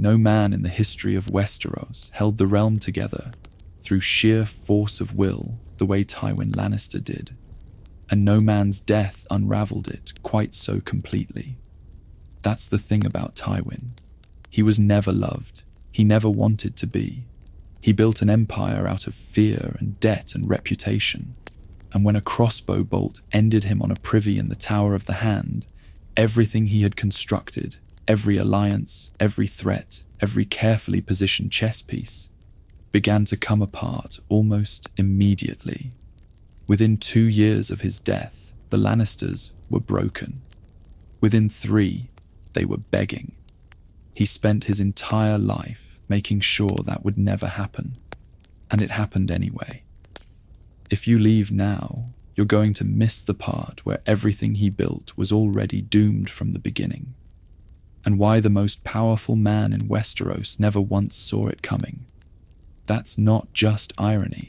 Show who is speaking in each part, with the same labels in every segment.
Speaker 1: No man in the history of Westeros held the realm together through sheer force of will the way Tywin Lannister did, and no man's death unraveled it quite so completely. That's the thing about Tywin. He was never loved. He never wanted to be. He built an empire out of fear and debt and reputation, and when a crossbow bolt ended him on a privy in the Tower of the Hand, everything he had constructed, every alliance, every threat, every carefully positioned chess piece, began to come apart almost immediately. Within 2 years of his death, the Lannisters were broken. Within 3, they were begging. He spent his entire life making sure that would never happen, and it happened anyway. If you leave now, you're going to miss the part where everything he built was already doomed from the beginning, and why the most powerful man in Westeros never once saw it coming. That's not just irony.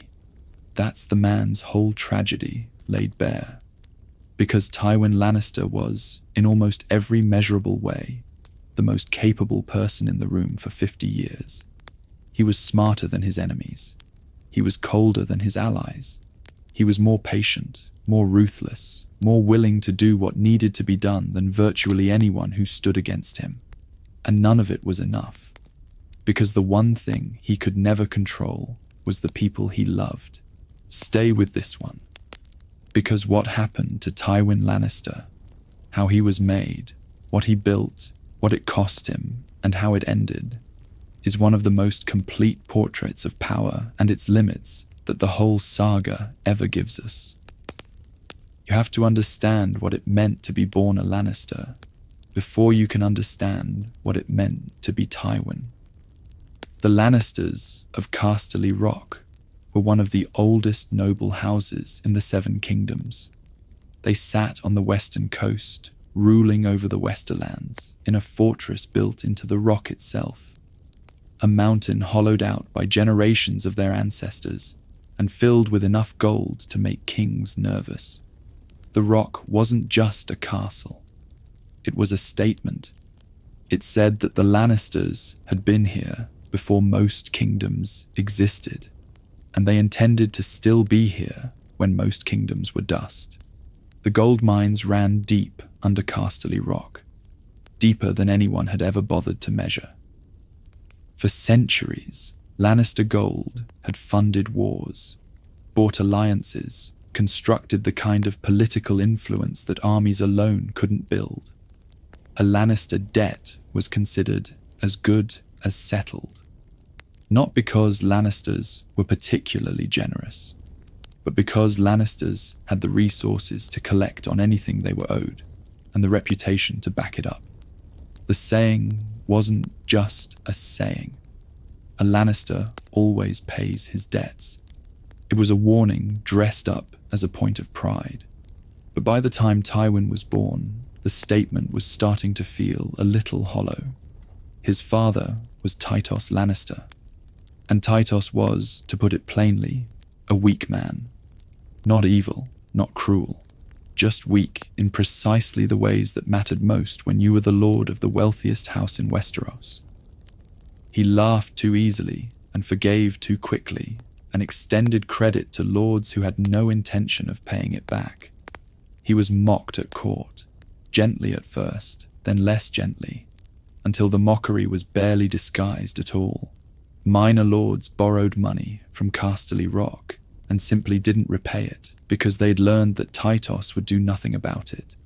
Speaker 1: That's the man's whole tragedy laid bare. Because Tywin Lannister was, in almost every measurable way, the most capable person in the room for 50 years. He was smarter than his enemies. He was colder than his allies. He was more patient, more ruthless, more willing to do what needed to be done than virtually anyone who stood against him. And none of it was enough. Because the one thing he could never control was the people he loved. Stay with this one. Because what happened to Tywin Lannister, how he was made, what he built, what it cost him, and how it ended, is one of the most complete portraits of power and its limits that the whole saga ever gives us. You have to understand what it meant to be born a Lannister before you can understand what it meant to be Tywin. The Lannisters of Casterly Rock were one of the oldest noble houses in the Seven Kingdoms. They sat on the western coast, ruling over the Westerlands in a fortress built into the rock itself, a mountain hollowed out by generations of their ancestors and filled with enough gold to make kings nervous. The rock wasn't just a castle. It was a statement. It said that the Lannisters had been here before most kingdoms existed, and they intended to still be here when most kingdoms were dust. The gold mines ran deep under Casterly Rock, deeper than anyone had ever bothered to measure. For centuries, Lannister gold had funded wars, bought alliances, constructed the kind of political influence that armies alone couldn't build. A Lannister debt was considered as good as settled. Not because Lannisters were particularly generous, but because Lannisters had the resources to collect on anything they were owed, and the reputation to back it up. The saying wasn't just a saying. A Lannister always pays his debts. It was a warning dressed up as a point of pride. But by the time Tywin was born, the statement was starting to feel a little hollow. His father was Tytos Lannister, and Tytos was, to put it plainly, a weak man. Not evil, not cruel, just weak in precisely the ways that mattered most when you were the lord of the wealthiest house in Westeros. He laughed too easily and forgave too quickly, and extended credit to lords who had no intention of paying it back. He was mocked at court, gently at first, then less gently, until the mockery was barely disguised at all. Minor lords borrowed money from Casterly Rock and simply didn't repay it because they'd learned that Tytos would do nothing about it.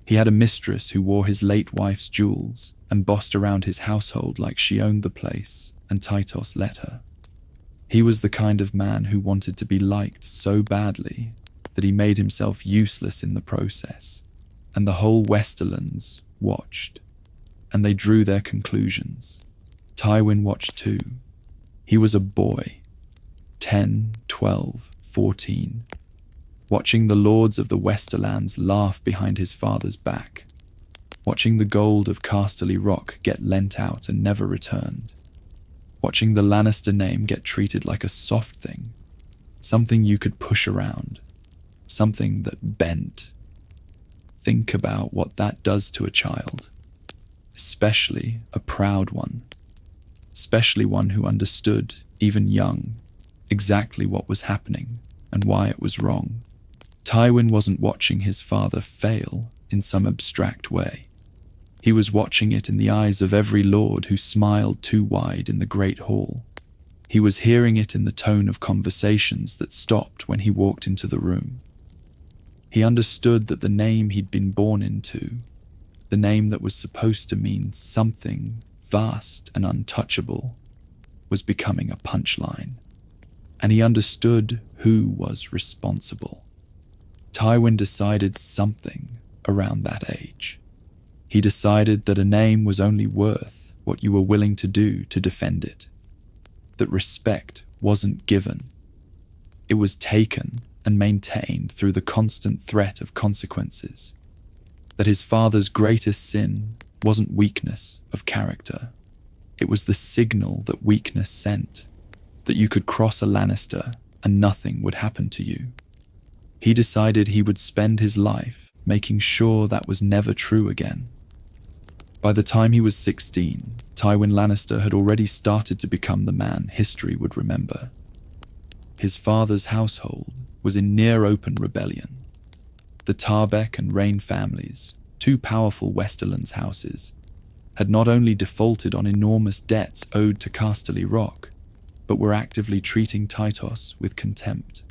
Speaker 1: He had a mistress who wore his late wife's jewels and bossed around his household like she owned the place, and Tytos let her. He was the kind of man who wanted to be liked so badly that he made himself useless in the process, and the whole Westerlands watched, and they drew their conclusions. Tywin watched too. He was a boy, 10, 12, 14, watching the lords of the Westerlands laugh behind his father's back, watching the gold of Casterly Rock get lent out and never returned, watching the Lannister name get treated like a soft thing, something you could push around, something that bent. Think about what that does to a child, especially a proud one. especially one who understood, even young, exactly what was happening and why it was wrong. Tywin wasn't watching his father fail in some abstract way. He was watching it in the eyes of every lord who smiled too wide in the great hall. He was hearing it in the tone of conversations that stopped when he walked into the room. He understood that the name he'd been born into, the name that was supposed to mean something vast and untouchable, was becoming a punchline. And he understood who was responsible. Tywin decided something around that age. He decided that a name was only worth what you were willing to do to defend it. That respect wasn't given. It was taken and maintained through the constant threat of consequences. That his father's greatest sin wasn't weakness of character. It was the signal that weakness sent, that you could cross a Lannister and nothing would happen to you. He decided he would spend his life making sure that was never true again. By the time he was 16, Tywin Lannister had already started to become the man history would remember. His father's household was in near-open rebellion. The Tarbeck and Reyne families, two powerful Westerlands houses, had not only defaulted on enormous debts owed to Casterly Rock, but were actively treating Tytos with contempt.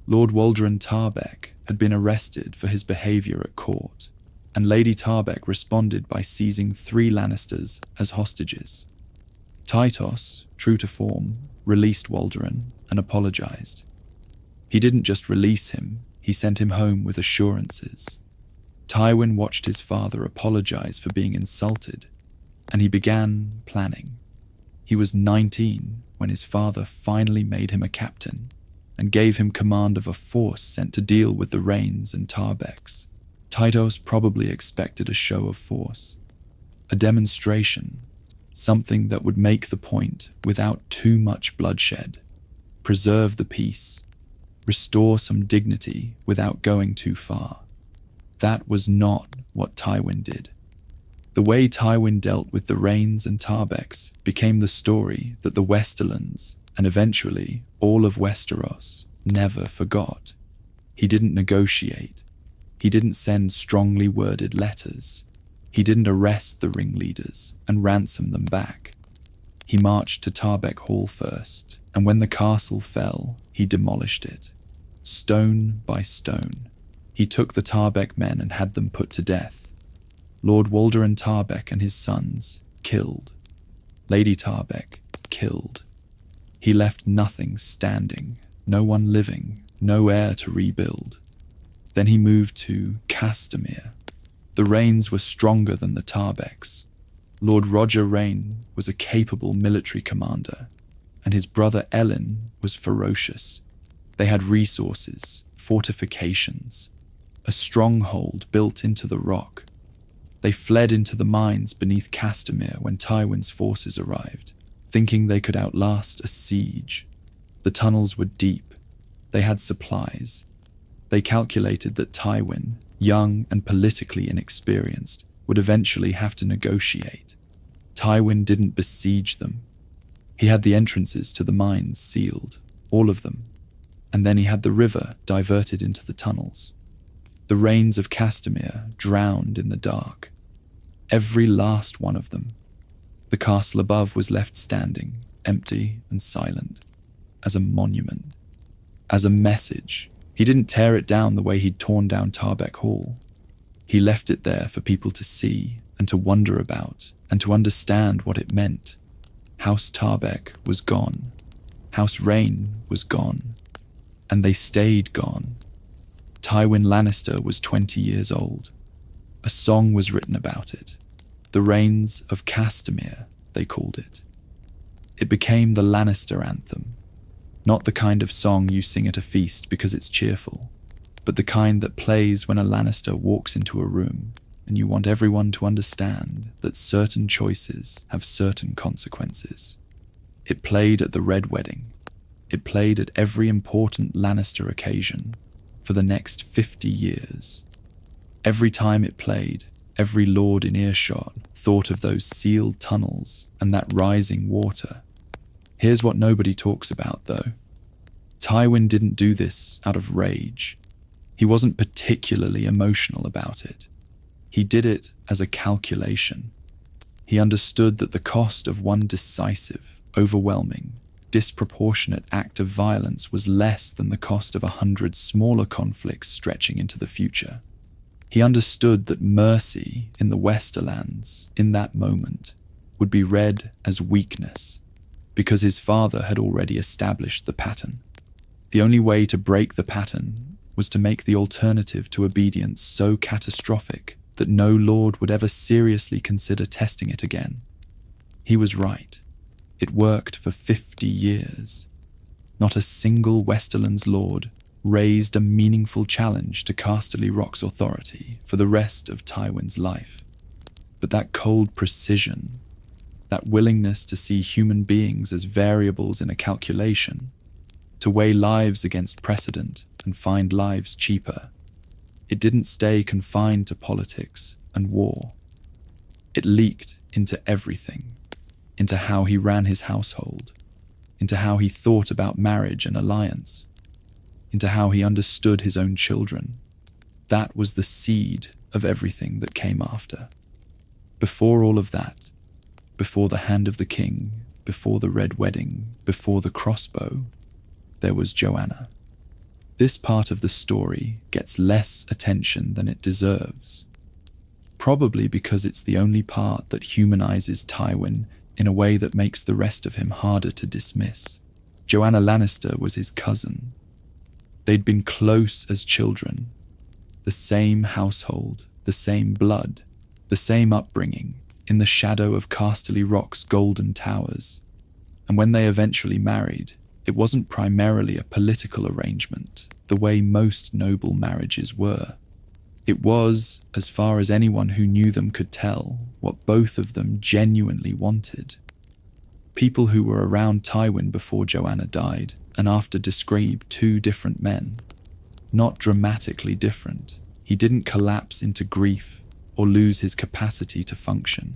Speaker 1: Lord Waldron Tarbeck had been arrested for his behaviour at court, and Lady Tarbeck responded by seizing 3 Lannisters as hostages. Tytos, true to form, released Waldron and apologised. He didn't just release him, he sent him home with assurances. Tywin watched his father apologise for being insulted, and he began planning. He was 19 when his father finally made him a captain and gave him command of a force sent to deal with the Reynes and Tarbecks. Tytos probably expected a show of force, a demonstration, something that would make the point without too much bloodshed, preserve the peace, restore some dignity without going too far. That was not what Tywin did. The way Tywin dealt with the Reynes and Tarbecks became the story that the Westerlands, and eventually all of Westeros, never forgot. He didn't negotiate. He didn't send strongly worded letters. He didn't arrest the ringleaders and ransom them back. He marched to Tarbeck Hall first, and when the castle fell, he demolished it. Stone by stone, he took the Tarbeck men and had them put to death. Lord Waldron Tarbeck and his sons, killed. Lady Tarbeck, killed. He left nothing standing, no one living, no heir to rebuild. Then he moved to Castamere. The Reynes were stronger than the Tarbecks. Lord Roger Reyne was a capable military commander, and his brother Ellen was ferocious. They had resources, fortifications, a stronghold built into the rock. They fled into the mines beneath Castamere when Tywin's forces arrived, thinking they could outlast a siege. The tunnels were deep. They had supplies. They calculated that Tywin, young and politically inexperienced, would eventually have to negotiate. Tywin didn't besiege them. He had the entrances to the mines sealed, all of them, and then he had the river diverted into the tunnels. The Reynes of Castamere drowned in the dark. Every last one of them. The castle above was left standing, empty and silent, as a monument, as a message. He didn't tear it down the way he'd torn down Tarbeck Hall. He left it there for people to see and to wonder about and to understand what it meant. House Tarbeck was gone. House Reyne was gone. And they stayed gone. Tywin Lannister was 20 years old. A song was written about it. The Reynes of Castamere, they called it. It became the Lannister anthem. Not the kind of song you sing at a feast because it's cheerful, but the kind that plays when a Lannister walks into a room and you want everyone to understand that certain choices have certain consequences. It played at the Red Wedding. It played at every important Lannister occasion for the next 50 years. Every time it played, Every lord in earshot thought of those sealed tunnels and that rising water. Here's what nobody talks about, though. Tywin didn't do this out of rage. He wasn't particularly emotional about it. He did it as a calculation. He understood that the cost of one decisive, overwhelming, disproportionate act of violence was less than the cost of 100 smaller conflicts stretching into the future. He understood that mercy in the Westerlands, in that moment, would be read as weakness, because his father had already established the pattern. The only way to break the pattern was to make the alternative to obedience so catastrophic that no lord would ever seriously consider testing it again. He was right. It worked for 50 years. Not a single Westerlands lord raised a meaningful challenge to Casterly Rock's authority for the rest of Tywin's life. But that cold precision, that willingness to see human beings as variables in a calculation, to weigh lives against precedent and find lives cheaper, it didn't stay confined to politics and war. It leaked into everything, into how he ran his household, into how he thought about marriage and alliance, into how he understood his own children. That was the seed of everything that came after. Before all of that, before the Hand of the King, before the Red Wedding, before the crossbow, there was Joanna. This part of the story gets less attention than it deserves, probably because it's the only part that humanizes Tywin in a way that makes the rest of him harder to dismiss. Joanna Lannister was his cousin. They'd been close as children, the same household, the same blood, the same upbringing, in the shadow of Casterly Rock's golden towers. And when they eventually married, it wasn't primarily a political arrangement, the way most noble marriages were. It was, as far as anyone who knew them could tell, what both of them genuinely wanted. People who were around Tywin before Joanna died and after described two different men. Not dramatically different. He didn't collapse into grief or lose his capacity to function.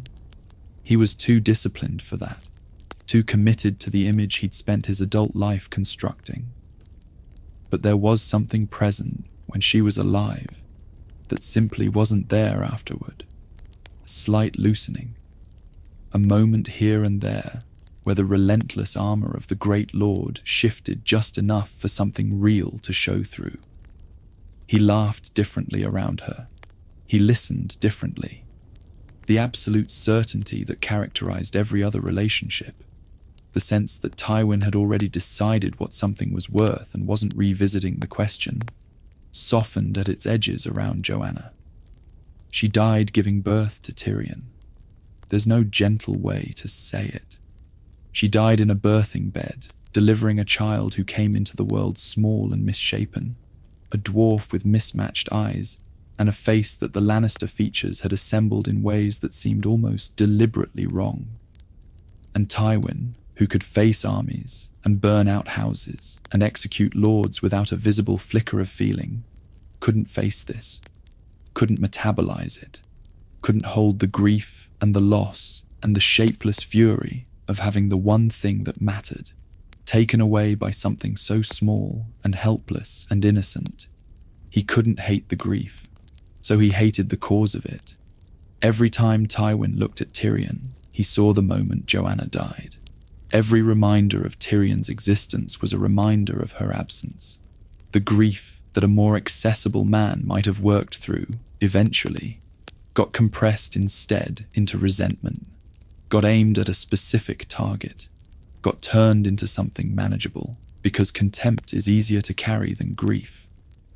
Speaker 1: He was too disciplined for that, too committed to the image he'd spent his adult life constructing. But there was something present when she was alive that simply wasn't there afterward. A slight loosening. A moment here and there where the relentless armor of the Great Lord shifted just enough for something real to show through. He laughed differently around her. He listened differently. The absolute certainty that characterized every other relationship, the sense that Tywin had already decided what something was worth and wasn't revisiting the question, softened at its edges around Joanna. She died giving birth to Tyrion. There's no gentle way to say it. She died in a birthing bed, delivering a child who came into the world small and misshapen, a dwarf with mismatched eyes, and a face that the Lannister features had assembled in ways that seemed almost deliberately wrong. And Tywin, who could face armies and burn out houses and execute lords without a visible flicker of feeling, couldn't face this, couldn't metabolize it, couldn't hold the grief and the loss and the shapeless fury of having the one thing that mattered, taken away by something so small and helpless and innocent. He couldn't hate the grief, so he hated the cause of it. Every time Tywin looked at Tyrion, he saw the moment Joanna died. Every reminder of Tyrion's existence was a reminder of her absence. The grief that a more accessible man might have worked through, eventually, got compressed instead into resentment, got aimed at a specific target, got turned into something manageable, because contempt is easier to carry than grief,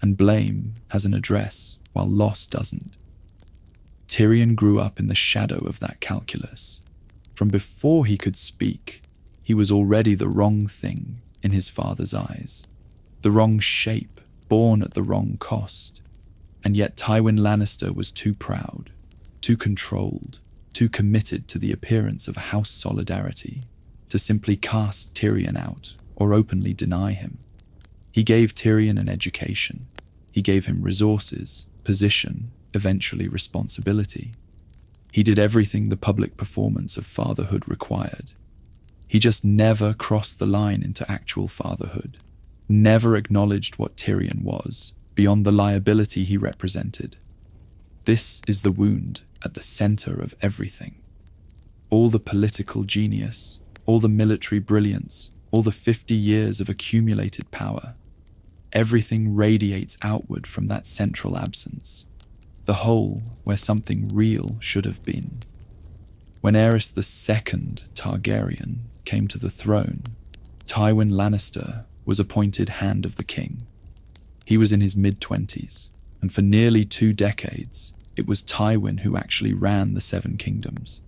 Speaker 1: and blame has an address while loss doesn't. Tyrion grew up in the shadow of that calculus. From before he could speak, he was already the wrong thing in his father's eyes, the wrong shape, born at the wrong cost. And yet Tywin Lannister was too proud, too controlled, too committed to the appearance of house solidarity to simply cast Tyrion out or openly deny him. He gave Tyrion an education. He gave him resources, position, eventually responsibility. He did everything the public performance of fatherhood required. He just never crossed the line into actual fatherhood, never acknowledged what Tyrion was, beyond the liability he represented. This is the wound at the center of everything. All the political genius, all the military brilliance, all the 50 years of accumulated power, everything radiates outward from that central absence, the hole where something real should have been. When Aerys II Targaryen came to the throne, Tywin Lannister was appointed Hand of the King. He was in his mid-20s, and for nearly 2 decades, it was Tywin who actually ran the Seven Kingdoms.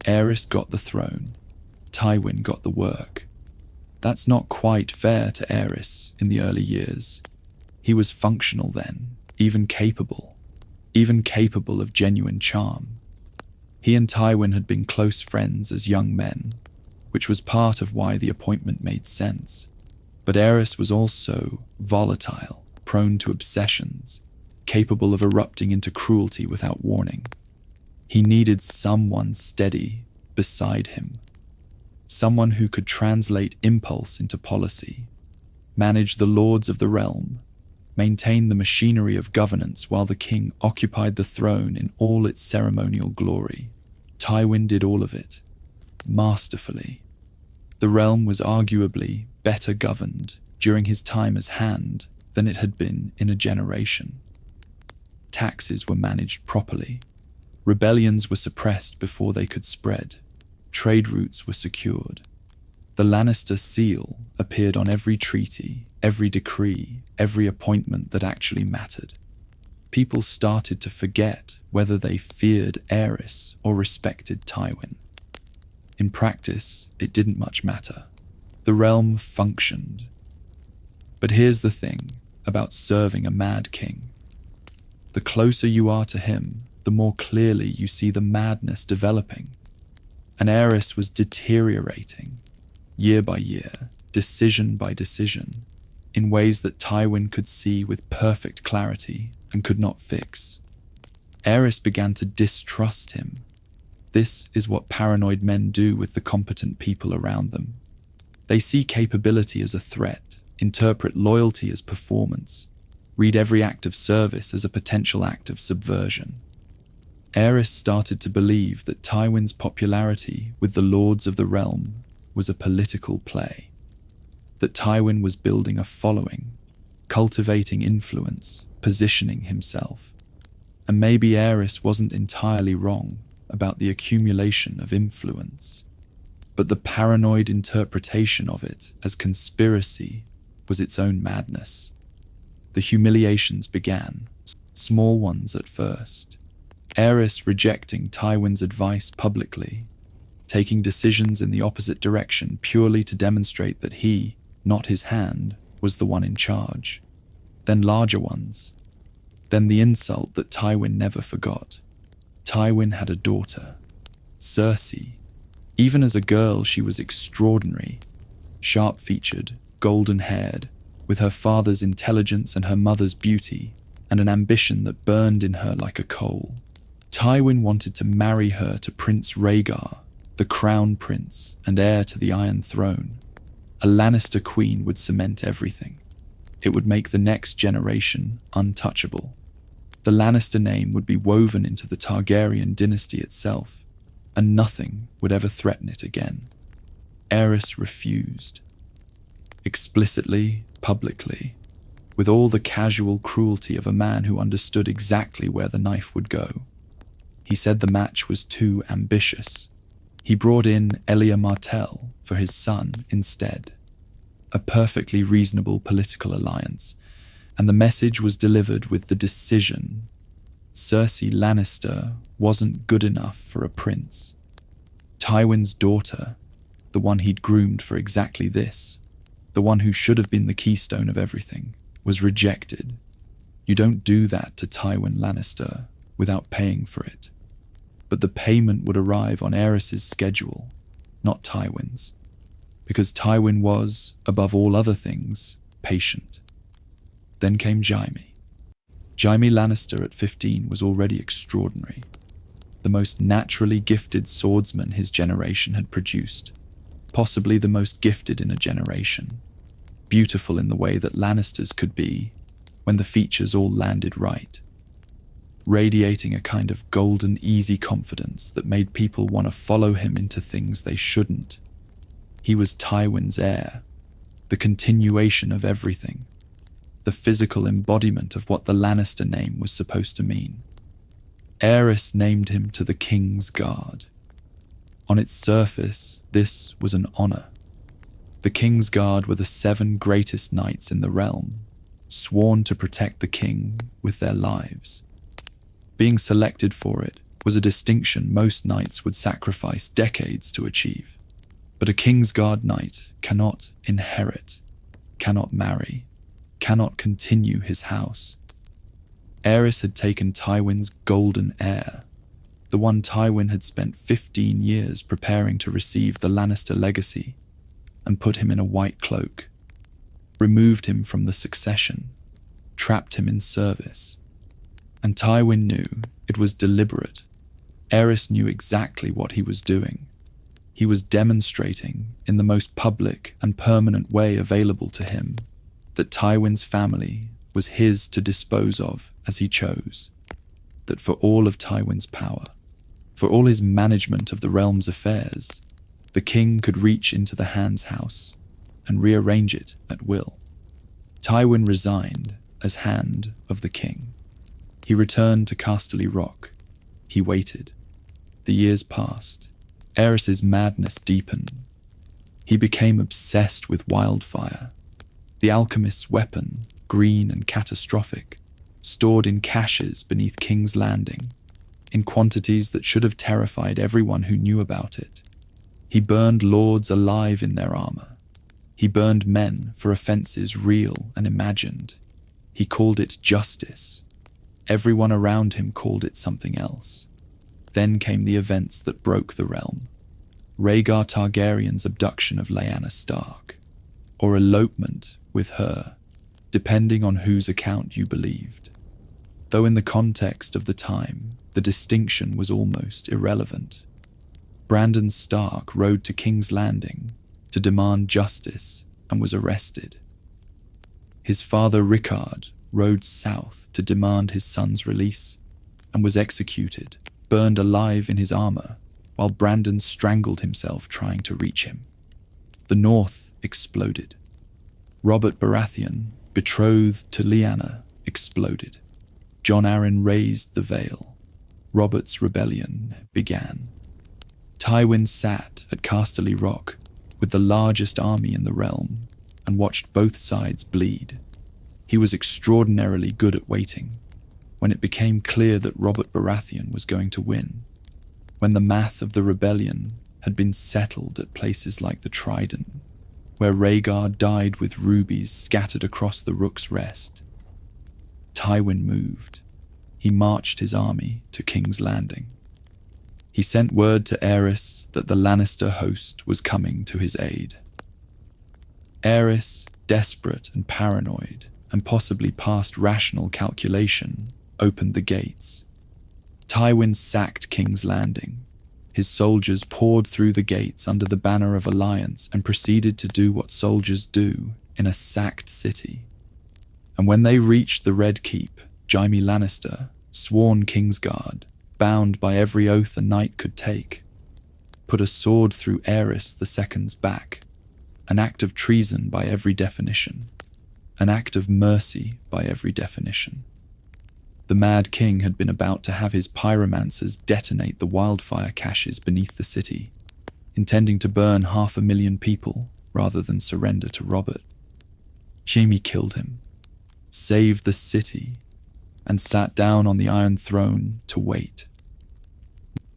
Speaker 1: Aerys got the throne, Tywin got the work. That's not quite fair to Aerys in the early years. He was functional then, even capable of genuine charm. He and Tywin had been close friends as young men, which was part of why the appointment made sense. But Aerys was also volatile, prone to obsessions, capable of erupting into cruelty without warning. He needed someone steady beside him, someone who could translate impulse into policy, manage the lords of the realm, maintain the machinery of governance while the king occupied the throne in all its ceremonial glory. Tywin did all of it, masterfully. The realm was arguably better governed during his time as Hand than it had been in a generation. Taxes were managed properly. Rebellions were suppressed before they could spread. Trade routes were secured. The Lannister seal appeared on every treaty, every decree, every appointment that actually mattered. People started to forget whether they feared Aerys or respected Tywin. In practice, it didn't much matter. The realm functioned. But here's the thing about serving a Mad King. The closer you are to him, the more clearly you see the madness developing. And Aerys was deteriorating, year by year, decision by decision, in ways that Tywin could see with perfect clarity and could not fix. Aerys began to distrust him. This is what paranoid men do with the competent people around them. They see capability as a threat, interpret loyalty as performance, read every act of service as a potential act of subversion. Aerys started to believe that Tywin's popularity with the lords of the realm was a political play, that Tywin was building a following, cultivating influence, positioning himself. And maybe Aerys wasn't entirely wrong about the accumulation of influence, but the paranoid interpretation of it as conspiracy was its own madness. The humiliations began, small ones at first. Aerys rejecting Tywin's advice publicly, taking decisions in the opposite direction purely to demonstrate that he, not his hand, was the one in charge. Then larger ones. Then the insult that Tywin never forgot. Tywin had a daughter, Cersei. Even as a girl, she was extraordinary, sharp-featured, golden-haired, with her father's intelligence and her mother's beauty, and an ambition that burned in her like a coal. Tywin wanted to marry her to Prince Rhaegar, the crown prince and heir to the Iron Throne. A Lannister queen would cement everything. It would make the next generation untouchable. The Lannister name would be woven into the Targaryen dynasty itself, and nothing would ever threaten it again. Aerys refused. Explicitly, publicly, with all the casual cruelty of a man who understood exactly where the knife would go. He said the match was too ambitious. He brought in Elia Martell for his son instead. A perfectly reasonable political alliance, and the message was delivered with the decision: Cersei Lannister wasn't good enough for a prince. Tywin's daughter, the one he'd groomed for exactly this, the one who should have been the keystone of everything, was rejected. You don't do that to Tywin Lannister without paying for it. But the payment would arrive on Aerys's schedule, not Tywin's, because Tywin was, above all other things, patient. Then came Jaime. Jaime Lannister at 15 was already extraordinary, the most naturally gifted swordsman his generation had produced, possibly the most gifted in a generation, beautiful in the way that Lannisters could be when the features all landed right, radiating a kind of golden, easy confidence that made people want to follow him into things they shouldn't. He was Tywin's heir, the continuation of everything, the physical embodiment of what the Lannister name was supposed to mean. Aerys named him to the King's Guard. On its surface, this was an honor. The King's Guard were the 7 greatest knights in the realm, sworn to protect the king with their lives. Being selected for it was a distinction most knights would sacrifice decades to achieve. But a King's Guard knight cannot inherit, cannot marry, cannot continue his house. Aerys had taken Tywin's golden heir, the one Tywin had spent 15 years preparing to receive the Lannister legacy, and put him in a white cloak, removed him from the succession, trapped him in service. And Tywin knew it was deliberate. Aerys knew exactly what he was doing. He was demonstrating, in the most public and permanent way available to him, that Tywin's family was his to dispose of as he chose, that for all of Tywin's power, for all his management of the realm's affairs, the king could reach into the Hand's house and rearrange it at will. Tywin resigned as Hand of the King. He returned to Casterly Rock. He waited. The years passed. Aerys's madness deepened. He became obsessed with wildfire, the alchemist's weapon, green and catastrophic, stored in caches beneath King's Landing, in quantities that should have terrified everyone who knew about it. He burned lords alive in their armor. He burned men for offenses real and imagined. He called it justice. Everyone around him called it something else. Then came the events that broke the realm. Rhaegar Targaryen's abduction of Lyanna Stark, or elopement with her, depending on whose account you believed. Though in the context of the time, the distinction was almost irrelevant. Brandon Stark rode to King's Landing to demand justice and was arrested. His father Rickard rode south to demand his son's release and was executed, burned alive in his armor, while Brandon strangled himself trying to reach him. The North exploded. Robert Baratheon, betrothed to Lyanna, exploded. Jon Arryn raised the veil. Robert's rebellion began. Tywin sat at Casterly Rock with the largest army in the realm and watched both sides bleed. He was extraordinarily good at waiting. When it became clear that Robert Baratheon was going to win, when the math of the rebellion had been settled at places like the Trident, where Rhaegar died with rubies scattered across the Rook's Rest, Tywin moved. He marched his army to King's Landing. He sent word to Aerys that the Lannister host was coming to his aid. Aerys, desperate and paranoid, and possibly past rational calculation, opened the gates. Tywin sacked King's Landing. His soldiers poured through the gates under the banner of alliance and proceeded to do what soldiers do in a sacked city. And when they reached the Red Keep, Jaime Lannister, sworn Kingsguard, bound by every oath a knight could take, put a sword through Aerys II's back, an act of treason by every definition, an act of mercy by every definition. The Mad King had been about to have his pyromancers detonate the wildfire caches beneath the city, intending to burn 500,000 people rather than surrender to Robert. Jaime killed him, saved the city, and sat down on the Iron Throne to wait.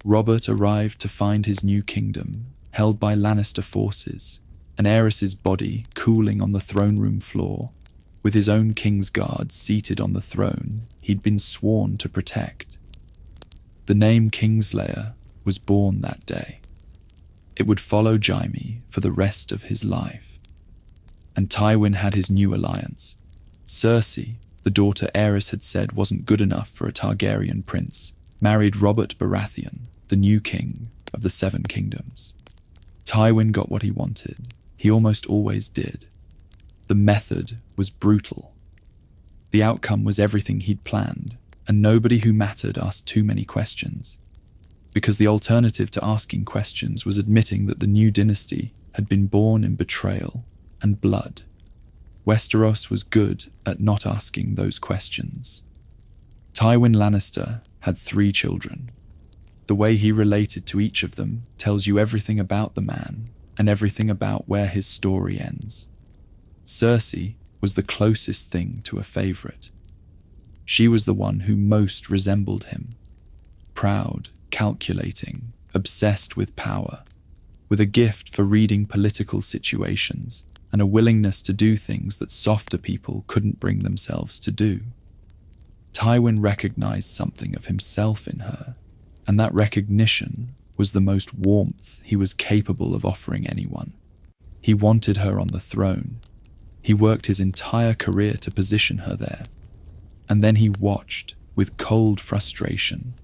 Speaker 1: Robert arrived to find his new kingdom held by Lannister forces, and Aerys's body cooling on the throne room floor, with his own Kingsguard seated on the throne he'd been sworn to protect. The name Kingslayer was born that day. It would follow Jaime for the rest of his life. And Tywin had his new alliance. Cersei, the the daughter Aerys had said wasn't good enough for a Targaryen prince, married Robert Baratheon, the new king of the Seven Kingdoms. Tywin got what he wanted. He almost always did. The method was brutal. The outcome was everything he'd planned, and nobody who mattered asked too many questions. Because the alternative to asking questions was admitting that the new dynasty had been born in betrayal and blood. Westeros was good at not asking those questions. Tywin Lannister had 3 children. The way he related to each of them tells you everything about the man and everything about where his story ends. Cersei was the closest thing to a favorite. She was the one who most resembled him. Proud, calculating, obsessed with power, with a gift for reading political situations and a willingness to do things that softer people couldn't bring themselves to do. Tywin recognized something of himself in her, and that recognition was the most warmth he was capable of offering anyone. He wanted her on the throne. He worked his entire career to position her there, and then he watched with cold frustration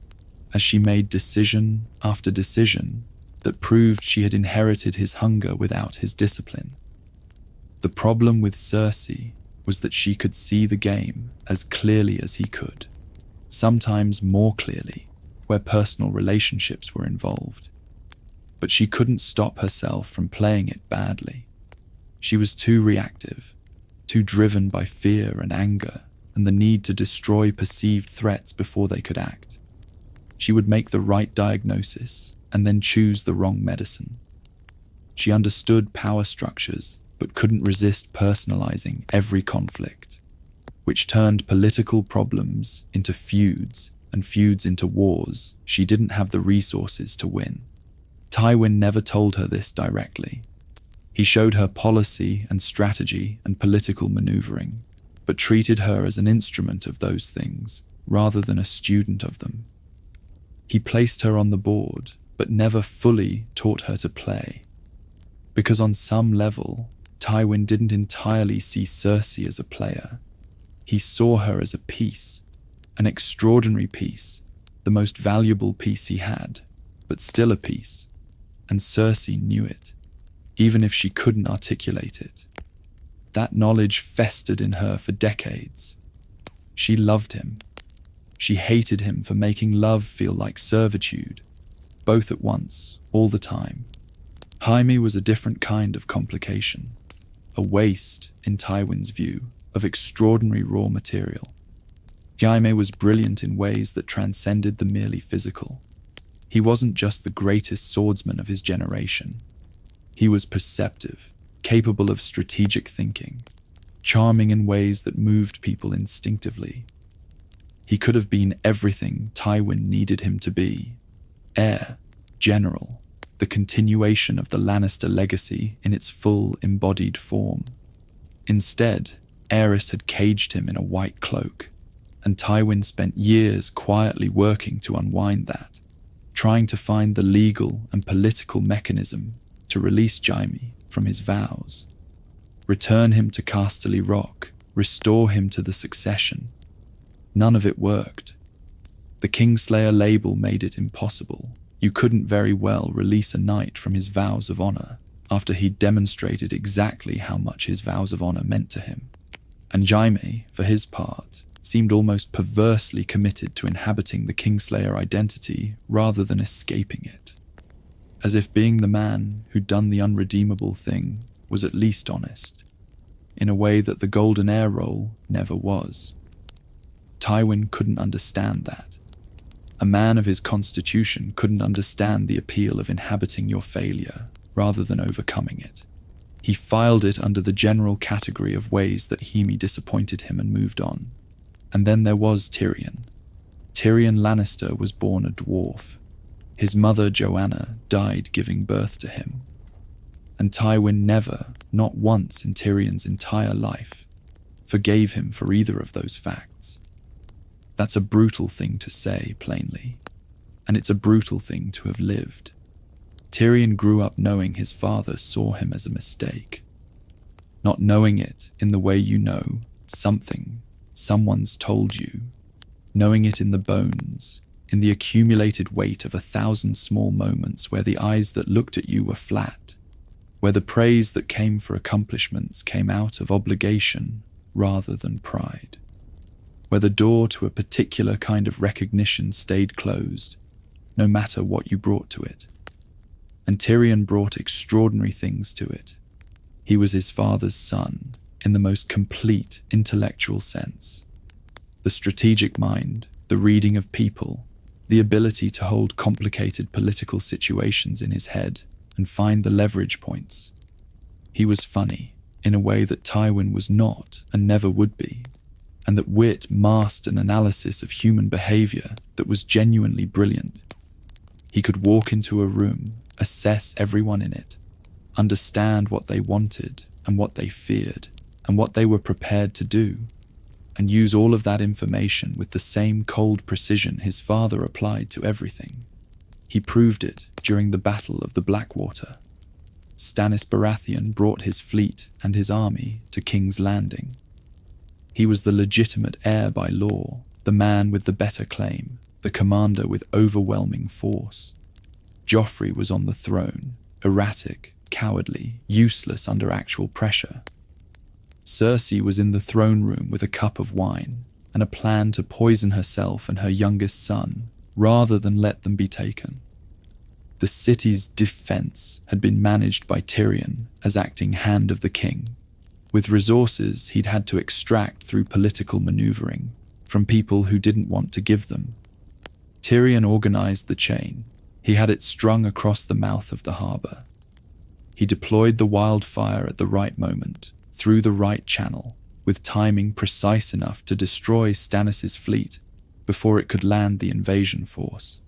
Speaker 1: as she made decision after decision that proved she had inherited his hunger without his discipline. The problem with Cersei was that she could see the game as clearly as he could, sometimes more clearly where personal relationships were involved. But she couldn't stop herself from playing it badly. She was too reactive, too driven by fear and anger and the need to destroy perceived threats before they could act. She would make the right diagnosis and then choose the wrong medicine. She understood power structures but couldn't resist personalizing every conflict, which turned political problems into feuds and feuds into wars she didn't have the resources to win. Tywin never told her this directly. He showed her policy and strategy and political maneuvering, but treated her as an instrument of those things rather than a student of them. He placed her on the board, but never fully taught her to play. Because on some level, Tywin didn't entirely see Cersei as a player. He saw her as a piece, an extraordinary piece, the most valuable piece he had, but still a piece. And Cersei knew it, even if she couldn't articulate it. That knowledge festered in her for decades. She loved him. She hated him for making love feel like servitude, both at once, all the time. Jaime was a different kind of complication, a waste, in Tywin's view, of extraordinary raw material. Jaime was brilliant in ways that transcended the merely physical. He wasn't just the greatest swordsman of his generation. He was perceptive, capable of strategic thinking, charming in ways that moved people instinctively. He could have been everything Tywin needed him to be: heir, general, the continuation of the Lannister legacy in its full embodied form. Instead, Aerys had caged him in a white cloak, and Tywin spent years quietly working to unwind that, trying to find the legal and political mechanism to release Jaime from his vows, return him to Casterly Rock, restore him to the succession. None of it worked. The Kingslayer label made it impossible. You couldn't very well release a knight from his vows of honor after he'd demonstrated exactly how much his vows of honor meant to him. And Jaime, for his part, seemed almost perversely committed to inhabiting the Kingslayer identity rather than escaping it, as if being the man who'd done the unredeemable thing was at least honest, in a way that the Golden Heir role never was. Tywin couldn't understand that. A man of his constitution couldn't understand the appeal of inhabiting your failure rather than overcoming it. He filed it under the general category of ways that Jaime disappointed him and moved on. And then there was Tyrion. Tyrion Lannister was born a dwarf. His mother, Joanna, died giving birth to him. And Tywin never, not once in Tyrion's entire life, forgave him for either of those facts. That's a brutal thing to say, plainly, and it's a brutal thing to have lived. Tyrion grew up knowing his father saw him as a mistake, not knowing it in the way you know something Someone's told you, knowing it in the bones, in the accumulated weight of 1,000 small moments where the eyes that looked at you were flat, where the praise that came for accomplishments came out of obligation rather than pride, where the door to a particular kind of recognition stayed closed, no matter what you brought to it. And Tyrion brought extraordinary things to it. He was his father's son, in the most complete intellectual sense. The strategic mind, the reading of people, the ability to hold complicated political situations in his head and find the leverage points. He was funny, in a way that Tywin was not and never would be, and that wit masked an analysis of human behavior that was genuinely brilliant. He could walk into a room, assess everyone in it, understand what they wanted and what they feared and what they were prepared to do, and use all of that information with the same cold precision his father applied to everything. He proved it during the Battle of the Blackwater. Stannis Baratheon brought his fleet and his army to King's Landing. He was the legitimate heir by law, the man with the better claim, the commander with overwhelming force. Joffrey was on the throne, erratic, cowardly, useless under actual pressure. Cersei was in the throne room with a cup of wine and a plan to poison herself and her youngest son rather than let them be taken. The city's defense had been managed by Tyrion as acting hand of the king, with resources he'd had to extract through political maneuvering from people who didn't want to give them. Tyrion organized the chain. He had it strung across the mouth of the harbor. He deployed the wildfire at the right moment, through the right channel, with timing precise enough to destroy Stannis' fleet before it could land the invasion force.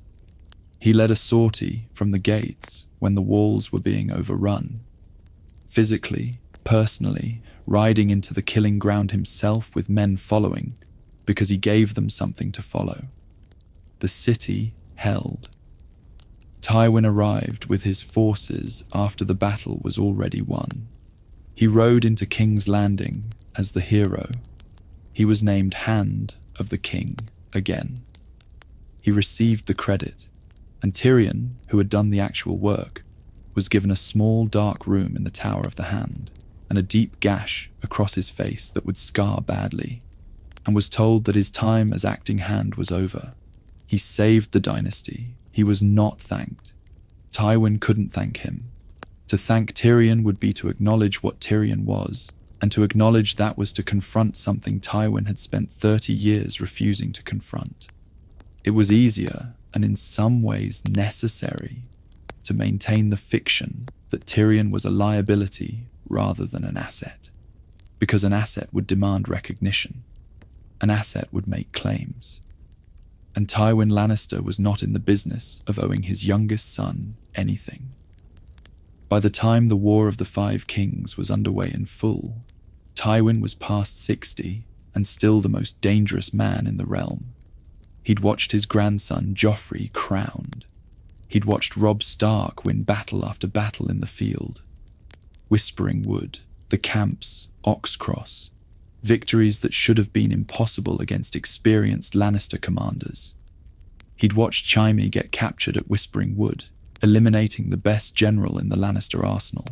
Speaker 1: He led a sortie from the gates when the walls were being overrun. Physically, personally, riding into the killing ground himself with men following, because he gave them something to follow. The city held. Tywin arrived with his forces after the battle was already won. He rode into King's Landing as the hero. He was named Hand of the King again. He received the credit, and Tyrion, who had done the actual work, was given a small dark room in the Tower of the Hand and a deep gash across his face that would scar badly, and was told that his time as acting Hand was over. He saved the dynasty. He was not thanked. Tywin couldn't thank him. To thank Tyrion would be to acknowledge what Tyrion was, and to acknowledge that was to confront something Tywin had spent 30 years refusing to confront. It was easier, and in some ways necessary, to maintain the fiction that Tyrion was a liability rather than an asset, because an asset would demand recognition. An asset would make claims. And Tywin Lannister was not in the business of owing his youngest son anything. By the time the War of the Five Kings was underway in full, Tywin was past 60 and still the most dangerous man in the realm. He'd watched his grandson Joffrey crowned. He'd watched Robb Stark win battle after battle in the field. Whispering Wood, the camps, Oxcross, victories that should have been impossible against experienced Lannister commanders. He'd watched Jaime get captured at Whispering Wood, eliminating the best general in the Lannister arsenal.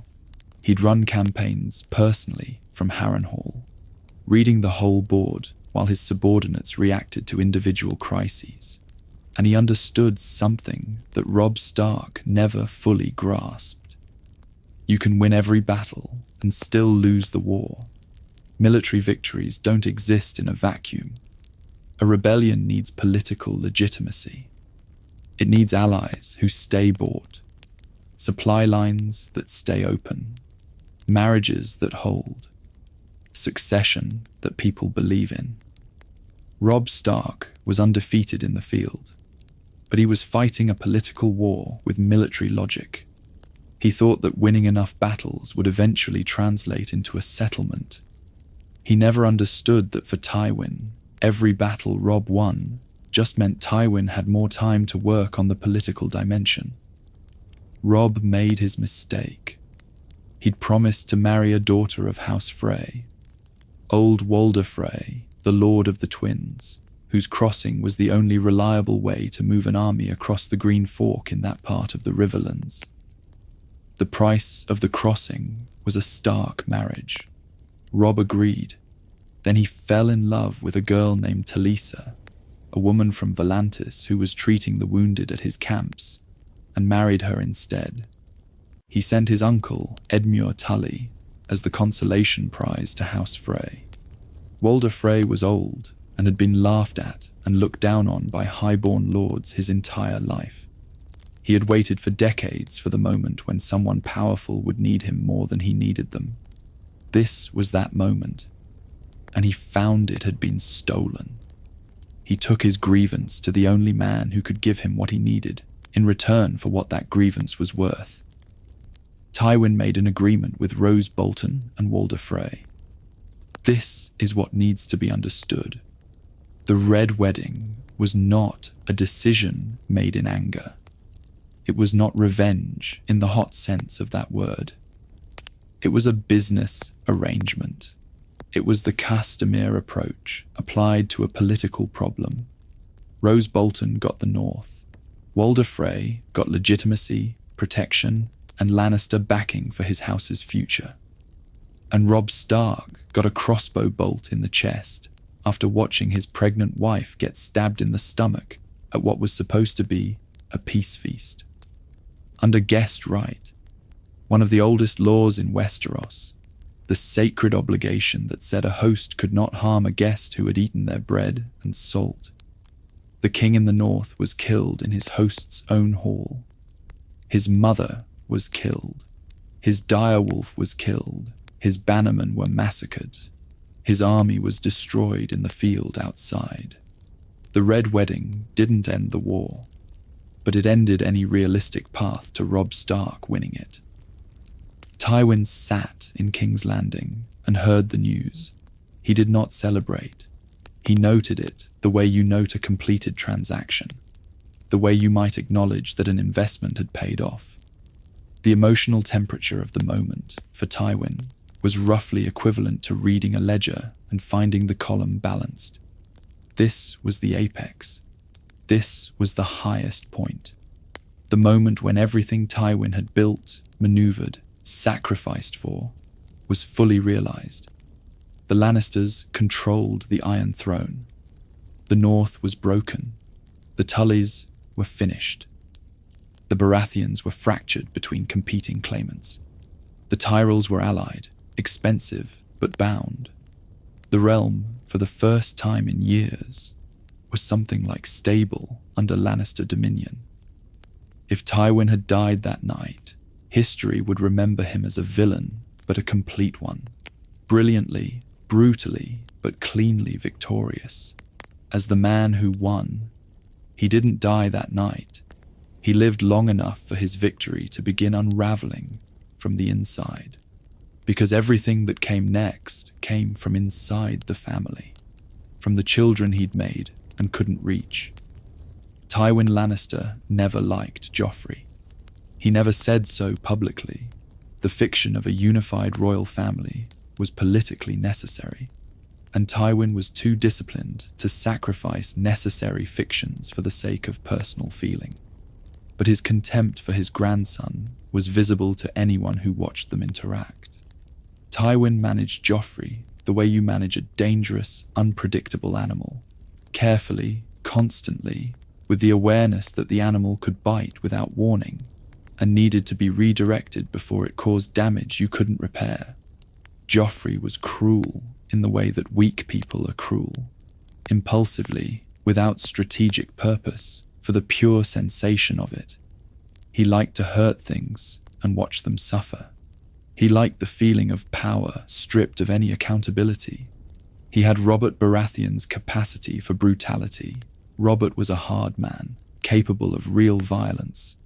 Speaker 1: He'd run campaigns personally from Harrenhal, reading the whole board while his subordinates reacted to individual crises. And he understood something that Robb Stark never fully grasped. You can win every battle and still lose the war. Military victories don't exist in a vacuum. A rebellion needs political legitimacy. It needs allies who stay bought, supply lines that stay open, marriages that hold, succession that people believe in. Robb Stark was undefeated in the field, but he was fighting a political war with military logic. He thought that winning enough battles would eventually translate into a settlement. He never understood that for Tywin, every battle Robb won just meant Tywin had more time to work on the political dimension. Robb made his mistake. He'd promised to marry a daughter of House Frey. Old Walder Frey, the Lord of the Twins, whose crossing was the only reliable way to move an army across the Green Fork in that part of the Riverlands. The price of the crossing was a stark marriage. Robb agreed. Then he fell in love with a girl named Talisa, a woman from Volantis who was treating the wounded at his camps, and married her instead. He sent his uncle, Edmure Tully, as the consolation prize to House Frey. Walder Frey was old and had been laughed at and looked down on by highborn lords his entire life. He had waited for decades for the moment when someone powerful would need him more than he needed them. This was that moment, and he found it had been stolen. He took his grievance to the only man who could give him what he needed in return for what that grievance was worth. Tywin made an agreement with Rose Bolton and Walder Frey. This is what needs to be understood. The Red Wedding was not a decision made in anger. It was not revenge in the hot sense of that word. It was a business arrangement. It was the Castamere approach applied to a political problem. Rose Bolton got the North. Walder Frey got legitimacy, protection, and Lannister backing for his house's future. And Robb Stark got a crossbow bolt in the chest after watching his pregnant wife get stabbed in the stomach at what was supposed to be a peace feast. Under guest right, one of the oldest laws in Westeros, the sacred obligation that said a host could not harm a guest who had eaten their bread and salt. The king in the north was killed in his host's own hall. His mother was killed. His direwolf was killed. His bannermen were massacred. His army was destroyed in the field outside. The Red Wedding didn't end the war, but it ended any realistic path to Robb Stark winning it. Tywin sat in King's Landing and heard the news. He did not celebrate. He noted it the way you note a completed transaction, the way you might acknowledge that an investment had paid off. The emotional temperature of the moment, for Tywin, was roughly equivalent to reading a ledger and finding the column balanced. This was the apex. This was the highest point. The moment when everything Tywin had built, maneuvered, sacrificed for, was fully realized. The Lannisters controlled the Iron Throne. The North was broken. The Tullys were finished. The Baratheons were fractured between competing claimants. The Tyrells were allied, expensive but bound. The realm, for the first time in years, was something like stable under Lannister dominion. If Tywin had died that night, history would remember him as a villain, but a complete one. Brilliantly, brutally, but cleanly victorious. As the man who won. He didn't die that night. He lived long enough for his victory to begin unraveling from the inside. Because everything that came next came from inside the family. From the children he'd made and couldn't reach. Tywin Lannister never liked Joffrey. He never said so publicly. The fiction of a unified royal family was politically necessary, and Tywin was too disciplined to sacrifice necessary fictions for the sake of personal feeling. But his contempt for his grandson was visible to anyone who watched them interact. Tywin managed Joffrey the way you manage a dangerous, unpredictable animal. Carefully, constantly, with the awareness that the animal could bite without warning and needed to be redirected before it caused damage you couldn't repair. Joffrey was cruel in the way that weak people are cruel, impulsively, without strategic purpose, for the pure sensation of it. He liked to hurt things and watch them suffer. He liked the feeling of power stripped of any accountability. He had Robert Baratheon's capacity for brutality. Robert was a hard man, capable of real violence.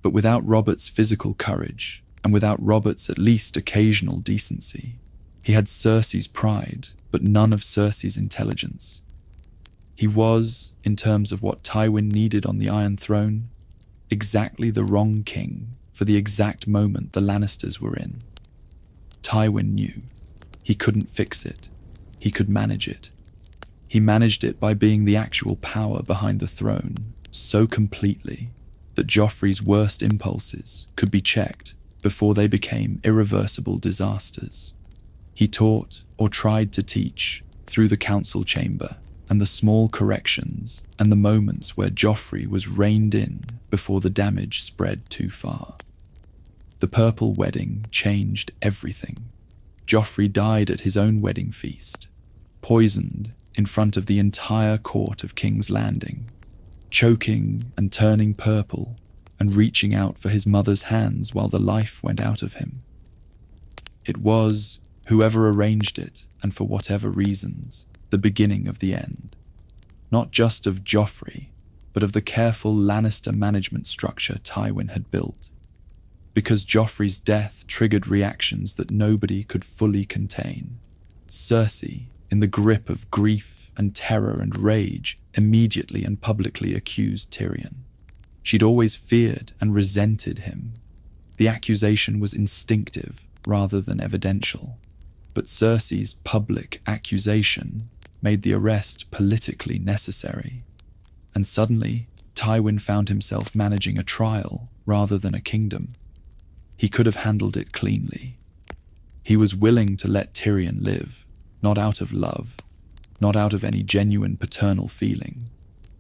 Speaker 1: But without Robert's physical courage, and without Robert's at least occasional decency, he had Cersei's pride, but none of Cersei's intelligence. He was, in terms of what Tywin needed on the Iron Throne, exactly the wrong king for the exact moment the Lannisters were in. Tywin knew. He couldn't fix it. He could manage it. He managed it by being the actual power behind the throne so completely that Joffrey's worst impulses could be checked before they became irreversible disasters. He taught, or tried to teach, through the council chamber and the small corrections and the moments where Joffrey was reined in before the damage spread too far. The purple wedding changed everything. Joffrey died at his own wedding feast, poisoned in front of the entire court of King's Landing, choking and turning purple and reaching out for his mother's hands while the life went out of him. It was, whoever arranged it, and for whatever reasons, the beginning of the end. Not just of Joffrey, but of the careful Lannister management structure Tywin had built. Because Joffrey's death triggered reactions that nobody could fully contain. Cersei, in the grip of grief and terror and rage, immediately and publicly accused Tyrion. She'd always feared and resented him. The accusation was instinctive rather than evidential. But Cersei's public accusation made the arrest politically necessary. And suddenly, Tywin found himself managing a trial rather than a kingdom. He could have handled it cleanly. He was willing to let Tyrion live, not out of love, not out of any genuine paternal feeling,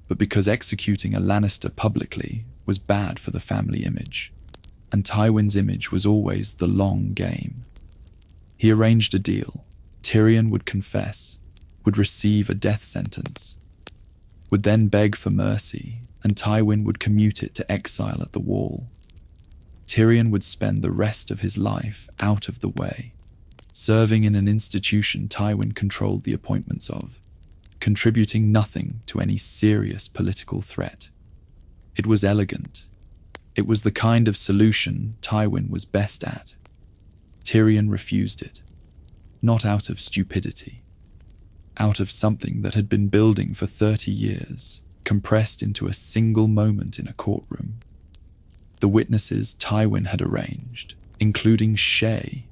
Speaker 1: but because executing a Lannister publicly was bad for the family image, and Tywin's image was always the long game. He arranged a deal. Tyrion would confess, would receive a death sentence, would then beg for mercy, and Tywin would commute it to exile at the Wall. Tyrion would spend the rest of his life out of the way, serving in an institution Tywin controlled the appointments of, contributing nothing to any serious political threat. It was elegant. It was the kind of solution Tywin was best at. Tyrion refused it, not out of stupidity, out of something that had been building for 30 years, compressed into a single moment in a courtroom. The witnesses Tywin had arranged, including Shae,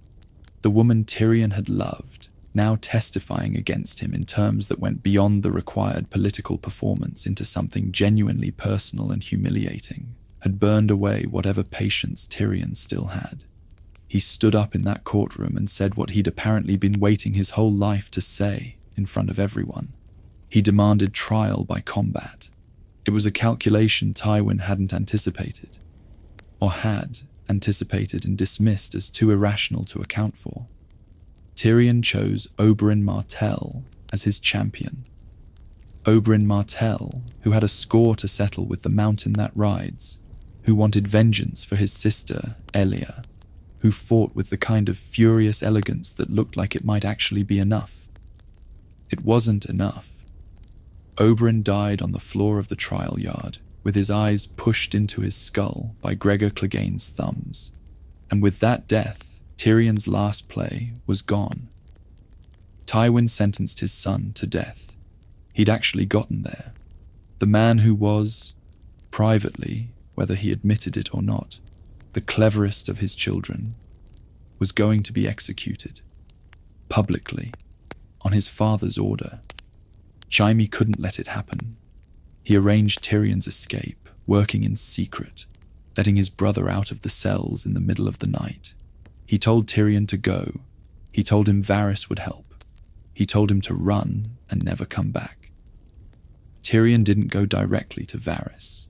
Speaker 1: the woman Tyrion had loved, now testifying against him in terms that went beyond the required political performance into something genuinely personal and humiliating, had burned away whatever patience Tyrion still had. He stood up in that courtroom and said what he'd apparently been waiting his whole life to say in front of everyone. He demanded trial by combat. It was a calculation Tywin hadn't anticipated, or had anticipated and dismissed as too irrational to account for. Tyrion chose Oberyn Martell as his champion. Oberyn Martell, who had a score to settle with the mountain that rides, who wanted vengeance for his sister, Elia, who fought with the kind of furious elegance that looked like it might actually be enough. It wasn't enough. Oberyn died on the floor of the trial yard, with his eyes pushed into his skull by Gregor Clegane's thumbs. And with that death, Tyrion's last play was gone. Tywin sentenced his son to death. He'd actually gotten there. The man who was, privately, whether he admitted it or not, the cleverest of his children, was going to be executed. Publicly, on his father's order. Jaime couldn't let it happen. He arranged Tyrion's escape, working in secret, letting his brother out of the cells in the middle of the night. He told Tyrion to go. He told him Varys would help. He told him to run and never come back. Tyrion didn't go directly to Varys.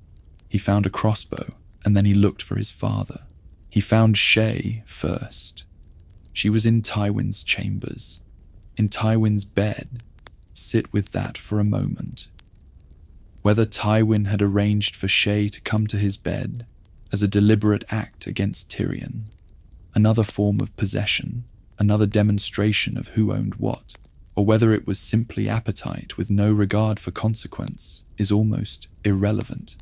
Speaker 1: He found a crossbow, and then he looked for his father. He found Shae first. She was in Tywin's chambers, in Tywin's bed. Sit with that for a moment. Whether Tywin had arranged for Shae to come to his bed as a deliberate act against Tyrion, another form of possession, another demonstration of who owned what, or whether it was simply appetite with no regard for consequence, is almost irrelevant.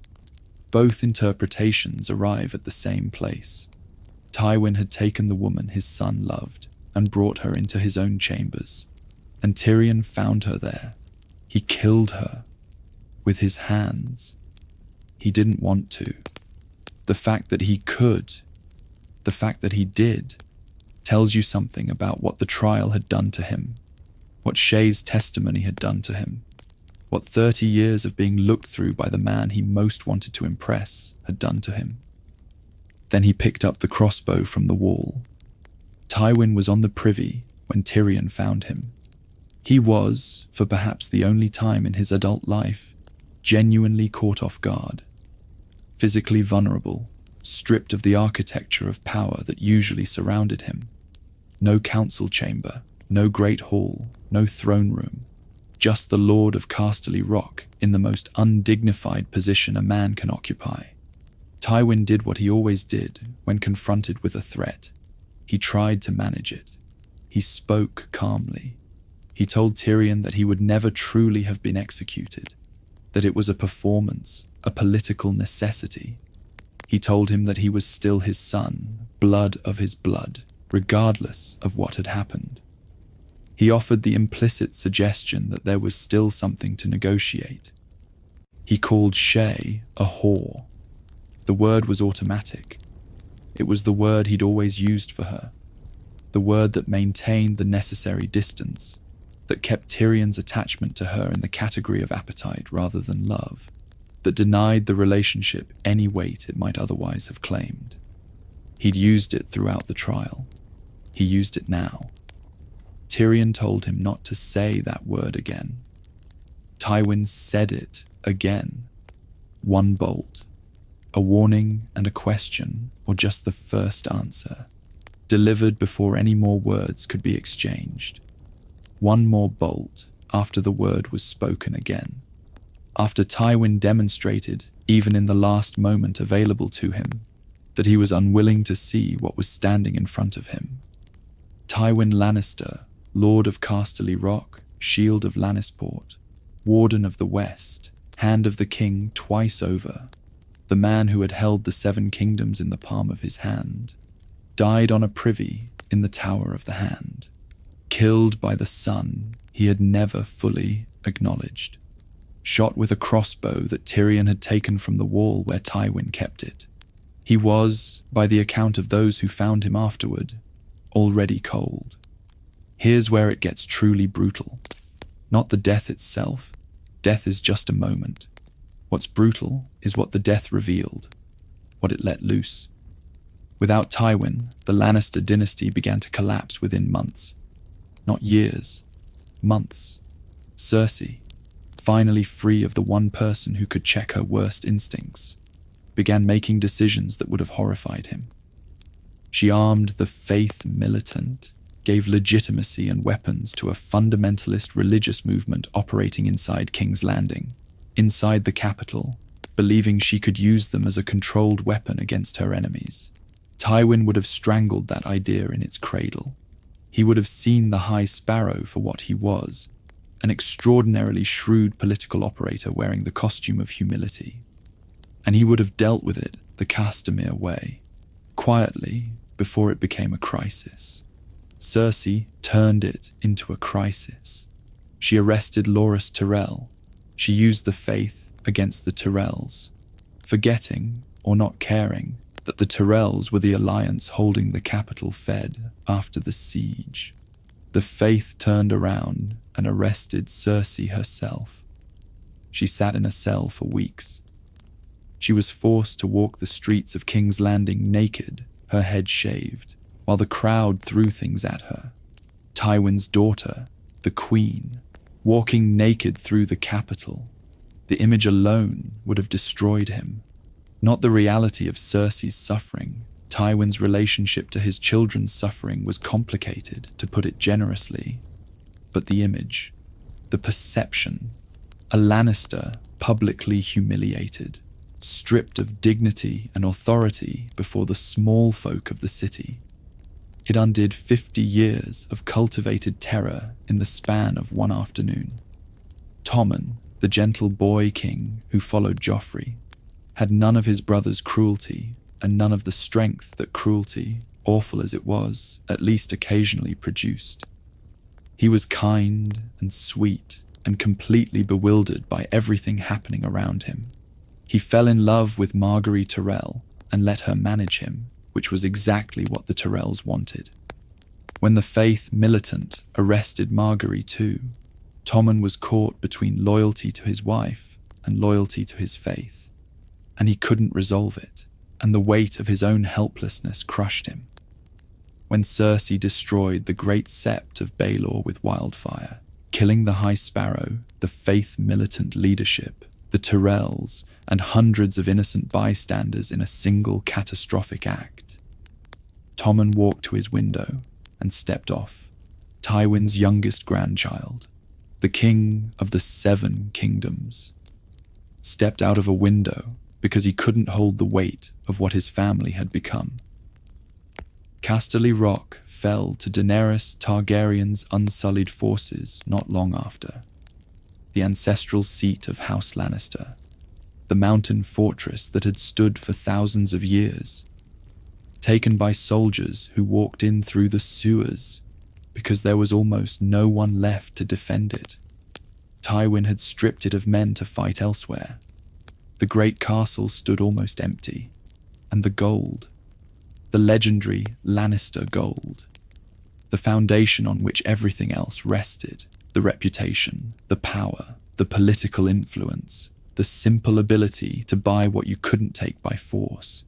Speaker 1: Both interpretations arrive at the same place. Tywin had taken the woman his son loved and brought her into his own chambers, and Tyrion found her there. He killed her. With his hands. He didn't want to. The fact that he could, the fact that he did, tells you something about what the trial had done to him, what Shae's testimony had done to him. what 30 years of being looked through by the man he most wanted to impress had done to him. Then he picked up the crossbow from the wall. Tywin was on the privy when Tyrion found him. He was, for perhaps the only time in his adult life, genuinely caught off guard. Physically vulnerable, stripped of the architecture of power that usually surrounded him. No council chamber, no great hall, no throne room. Just the Lord of Casterly Rock in the most undignified position a man can occupy. Tywin did what he always did when confronted with a threat. He tried to manage it. He spoke calmly. He told Tyrion that he would never truly have been executed, that it was a performance, a political necessity. He told him that he was still his son, blood of his blood, regardless of what had happened. He offered the implicit suggestion that there was still something to negotiate. He called Shay a whore. The word was automatic. It was the word he'd always used for her. The word that maintained the necessary distance, that kept Tyrion's attachment to her in the category of appetite rather than love, that denied the relationship any weight it might otherwise have claimed. He'd used it throughout the trial. He used it now. Tyrion told him not to say that word again. Tywin said it again. One bolt. A warning and a question, or just the first answer, delivered before any more words could be exchanged. One more bolt after the word was spoken again. After Tywin demonstrated, even in the last moment available to him, that he was unwilling to see what was standing in front of him. Tywin Lannister, Lord of Casterly Rock, Shield of Lannisport, Warden of the West, Hand of the King twice over, the man who had held the 7 kingdoms in the palm of his hand, died on a privy in the Tower of the Hand, killed by the son he had never fully acknowledged, shot with a crossbow that Tyrion had taken from the wall where Tywin kept it. He was, by the account of those who found him afterward, already cold. Here's where it gets truly brutal. Not the death itself. Death is just a moment. What's brutal is what the death revealed, what it let loose. Without Tywin, the Lannister dynasty began to collapse within months. Not years, months. Cersei, finally free of the one person who could check her worst instincts, began making decisions that would have horrified him. She armed the faith militant, gave legitimacy and weapons to a fundamentalist religious movement operating inside King's Landing, inside the capital, believing she could use them as a controlled weapon against her enemies. Tywin would have strangled that idea in its cradle. He would have seen the High Sparrow for what he was, an extraordinarily shrewd political operator wearing the costume of humility. And he would have dealt with it the Castamere way, quietly, before it became a crisis. Cersei turned it into a crisis. She arrested Loras Tyrell. She used the faith against the Tyrells, forgetting, or not caring, that the Tyrells were the alliance holding the capital fed after the siege. The faith turned around and arrested Cersei herself. She sat in a cell for weeks. She was forced to walk the streets of King's Landing naked, her head shaved, while the crowd threw things at her. Tywin's daughter, the Queen, walking naked through the capital. The image alone would have destroyed him. Not the reality of Cersei's suffering. Tywin's relationship to his children's suffering was complicated, to put it generously. But the image, the perception, a Lannister publicly humiliated, stripped of dignity and authority before the small folk of the city. It undid 50 years of cultivated terror in the span of one afternoon. Tommen, the gentle boy king who followed Joffrey, had none of his brother's cruelty and none of the strength that cruelty, awful as it was, at least occasionally produced. He was kind and sweet and completely bewildered by everything happening around him. He fell in love with Margaery Tyrell and let her manage him, which was exactly what the Tyrells wanted. When the faith militant arrested Margaery too, Tommen was caught between loyalty to his wife and loyalty to his faith, and he couldn't resolve it, and the weight of his own helplessness crushed him. When Cersei destroyed the great sept of Baelor with wildfire, killing the High Sparrow, the faith militant leadership, the Tyrells, and hundreds of innocent bystanders in a single catastrophic act, Tommen walked to his window and stepped off. Tywin's youngest grandchild, the king of the 7 kingdoms, stepped out of a window because he couldn't hold the weight of what his family had become. Casterly Rock fell to Daenerys Targaryen's unsullied forces not long after. The ancestral seat of House Lannister, the mountain fortress that had stood for thousands of years, taken by soldiers who walked in through the sewers because there was almost no one left to defend it. Tywin had stripped it of men to fight elsewhere. The great castle stood almost empty, and the gold, the legendary Lannister gold, the foundation on which everything else rested, the reputation, the power, the political influence, the simple ability to buy what you couldn't take by force.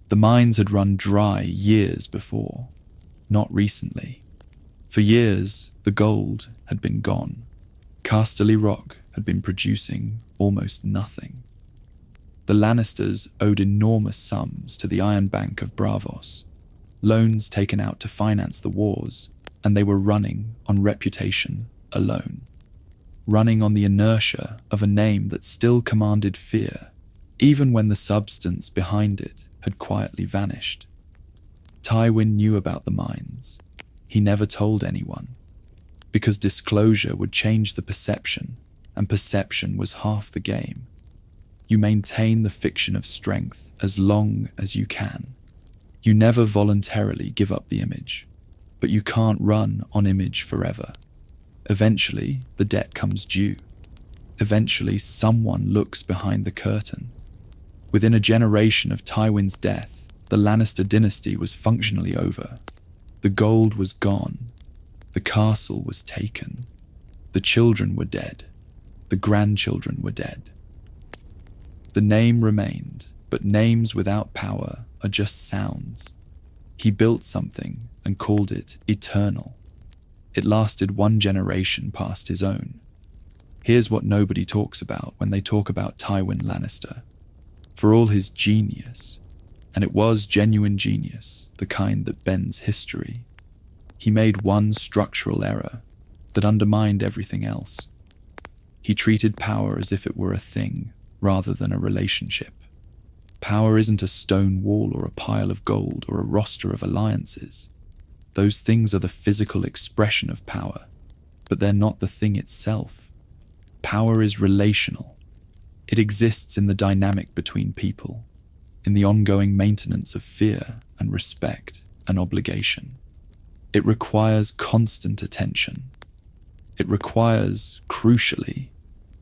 Speaker 1: The mines had run dry years before, not recently. For years, the gold had been gone. Casterly Rock had been producing almost nothing. The Lannisters owed enormous sums to the Iron Bank of Braavos, loans taken out to finance the wars, and they were running on reputation alone. Running on the inertia of a name that still commanded fear, even when the substance behind it had quietly vanished. Tywin knew about the mines. He never told anyone, because disclosure would change the perception, and perception was half the game. You maintain the fiction of strength as long as you can. You never voluntarily give up the image, but you can't run on image forever. Eventually, the debt comes due. Eventually, someone looks behind the curtain. Within a generation of Tywin's death, the Lannister dynasty was functionally over. The gold was gone. The castle was taken. The children were dead. The grandchildren were dead. The name remained, but names without power are just sounds. He built something and called it eternal. It lasted 1 generation past his own. Here's what nobody talks about when they talk about Tywin Lannister. For all his genius, and it was genuine genius, the kind that bends history, he made one structural error that undermined everything else. He treated power as if it were a thing rather than a relationship. Power isn't a stone wall or a pile of gold or a roster of alliances. Those things are the physical expression of power, but they're not the thing itself. Power is relational. It exists in the dynamic between people, in the ongoing maintenance of fear and respect and obligation. It requires constant attention. It requires, crucially,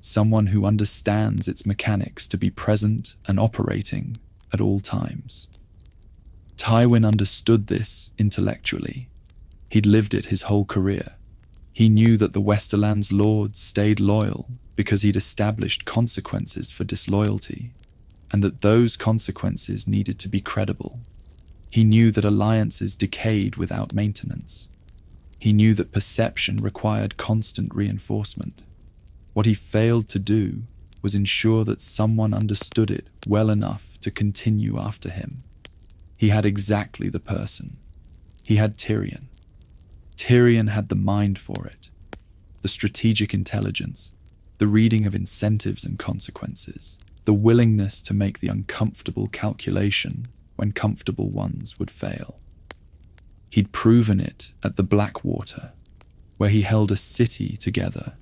Speaker 1: someone who understands its mechanics to be present and operating at all times. Tywin understood this intellectually. He'd lived it his whole career. He knew that the Westerland's lords stayed loyal because he'd established consequences for disloyalty, and that those consequences needed to be credible. He knew that alliances decayed without maintenance. He knew that perception required constant reinforcement. What he failed to do was ensure that someone understood it well enough to continue after him. He had exactly the person. He had Tyrion. Tyrion had the mind for it, the strategic intelligence, the reading of incentives and consequences, the willingness to make the uncomfortable calculation when comfortable ones would fail. He'd proven it at the Blackwater, where he held a city together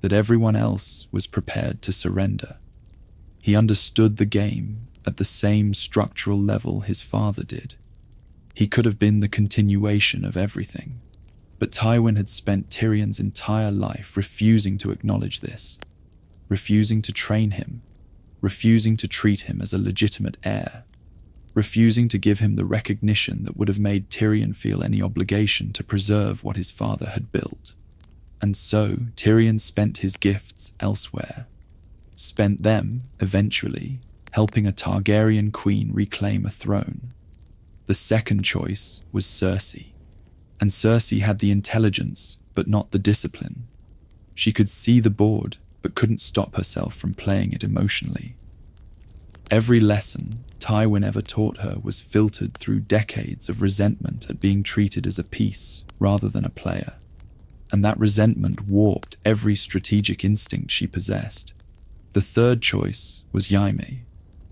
Speaker 1: that everyone else was prepared to surrender. He understood the game at the same structural level his father did. He could have been the continuation of everything, but Tywin had spent Tyrion's entire life refusing to acknowledge this, refusing to train him, refusing to treat him as a legitimate heir, refusing to give him the recognition that would have made Tyrion feel any obligation to preserve what his father had built. And so Tyrion spent his gifts elsewhere. Spent them, eventually, helping a Targaryen queen reclaim a throne. The second choice was Cersei. And Cersei had the intelligence, but not the discipline. She could see the board, but couldn't stop herself from playing it emotionally. Every lesson Tywin ever taught her was filtered through decades of resentment at being treated as a piece rather than a player. And that resentment warped every strategic instinct she possessed. The third choice was Jaime,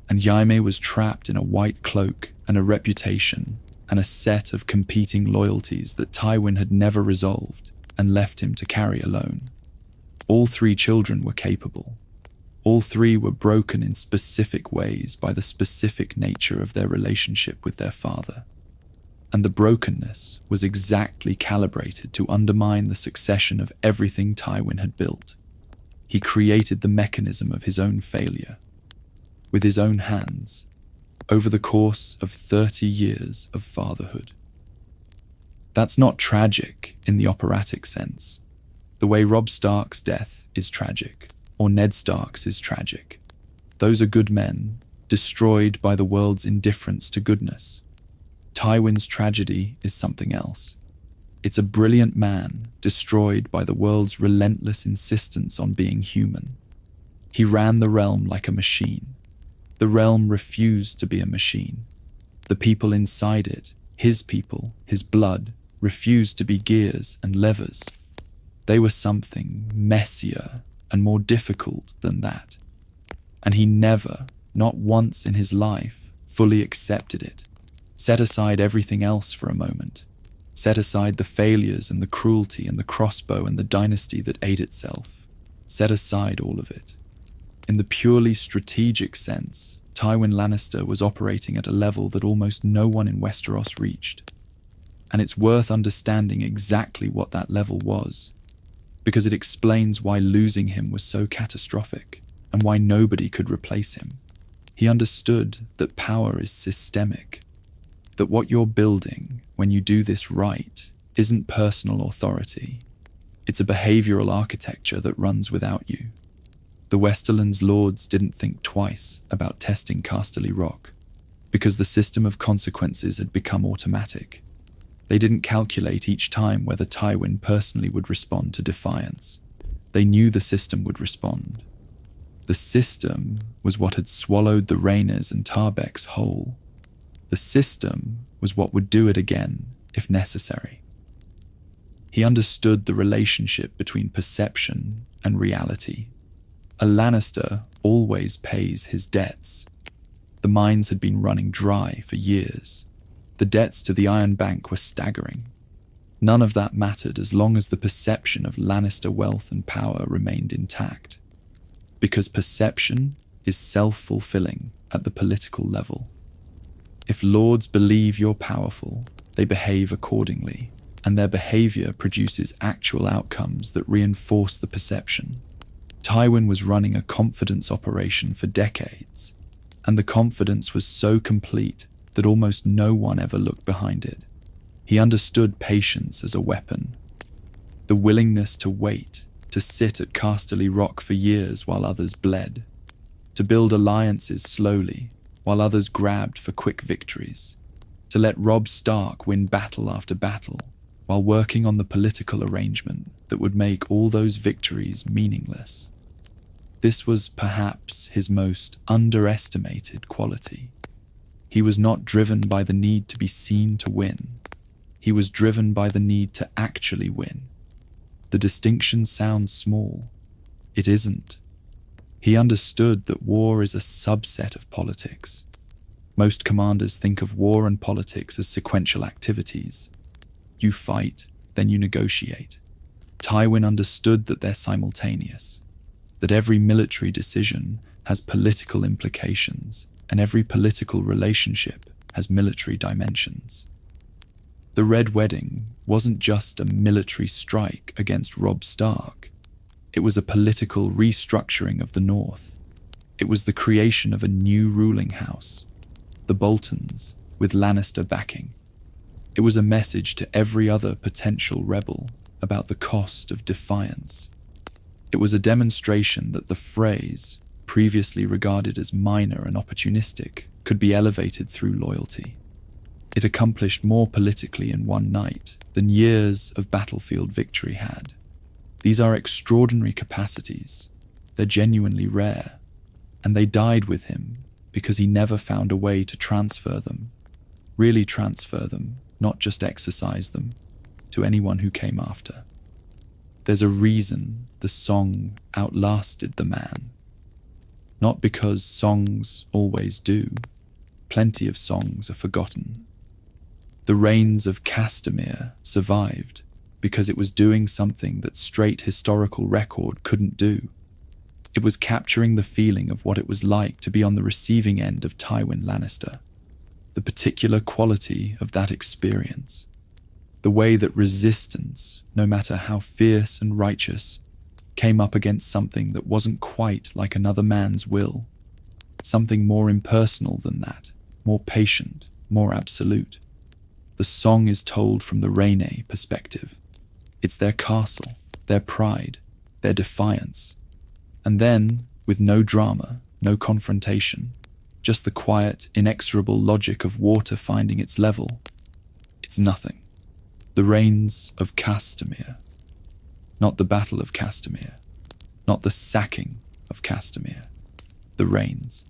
Speaker 1: and Jaime was trapped in a white cloak and a reputation and a set of competing loyalties that Tywin had never resolved and left him to carry alone. All three children were capable. All three were broken in specific ways by the specific nature of their relationship with their father. And the brokenness was exactly calibrated to undermine the succession of everything Tywin had built. He created the mechanism of his own failure, with his own hands, over the course of 30 years of fatherhood. That's not tragic in the operatic sense, the way Robb Stark's death is tragic, or Ned Stark's is tragic. Those are good men, destroyed by the world's indifference to goodness. Tywin's tragedy is something else. It's a brilliant man destroyed by the world's relentless insistence on being human. He ran the realm like a machine. The realm refused to be a machine. The people inside it, his people, his blood, refused to be gears and levers. They were something messier and more difficult than that. And he never, not once in his life, fully accepted it. Set aside everything else for a moment. Set aside the failures and the cruelty and the crossbow and the dynasty that ate itself. Set aside all of it. In the purely strategic sense, Tywin Lannister was operating at a level that almost no one in Westeros reached. And it's worth understanding exactly what that level was, because it explains why losing him was so catastrophic and why nobody could replace him. He understood that power is systemic, that what you're building when you do this right isn't personal authority. It's a behavioral architecture that runs without you. The Westerland's lords didn't think twice about testing Casterly Rock, because the system of consequences had become automatic. They didn't calculate each time whether Tywin personally would respond to defiance. They knew the system would respond. The system was what had swallowed the Reynes and Tarbecks whole. The system was what would do it again, if necessary. He understood the relationship between perception and reality. A Lannister always pays his debts. The mines had been running dry for years. The debts to the Iron Bank were staggering. None of that mattered as long as the perception of Lannister wealth and power remained intact. Because perception is self-fulfilling at the political level. If lords believe you're powerful, they behave accordingly, and their behavior produces actual outcomes that reinforce the perception. Tywin was running a confidence operation for decades, and the confidence was so complete that almost no one ever looked behind it. He understood patience as a weapon, the willingness to wait, to sit at Casterly Rock for years while others bled, to build alliances slowly while others grabbed for quick victories, to let Robb Stark win battle after battle while working on the political arrangement that would make all those victories meaningless. This was perhaps his most underestimated quality. He was not driven by the need to be seen to win. He was driven by the need to actually win. The distinction sounds small. It isn't. He understood that war is a subset of politics. Most commanders think of war and politics as sequential activities. You fight, then you negotiate. Tywin understood that they're simultaneous, that every military decision has political implications, and every political relationship has military dimensions. The Red Wedding wasn't just a military strike against Robb Stark. It was a political restructuring of the North. It was the creation of a new ruling house, the Boltons, with Lannister backing. It was a message to every other potential rebel. about the cost of defiance. It was a demonstration that the phrase, previously regarded as minor and opportunistic, could be elevated through loyalty. It accomplished more politically in one night than years of battlefield victory had. These are extraordinary capacities. They're genuinely rare, and they died with him because he never found a way to transfer them, really transfer them, not just exercise them, to anyone who came after. There's a reason the song outlasted the man. Not because songs always do. Plenty of songs are forgotten. The Rains of Castamere survived because it was doing something that straight historical record couldn't do. It was capturing the feeling of what it was like to be on the receiving end of Tywin Lannister, the particular quality of that experience, the way that resistance, no matter how fierce and righteous, came up against something that wasn't quite like another man's will, something more impersonal than that, more patient, more absolute. The song is told from the Reyne perspective. It's their castle, their pride, their defiance. And then, with no drama, no confrontation, just the quiet, inexorable logic of water finding its level, it's nothing. The Rains of Castamere. Not the Battle of Castamere. Not the sacking of Castamere. The Rains.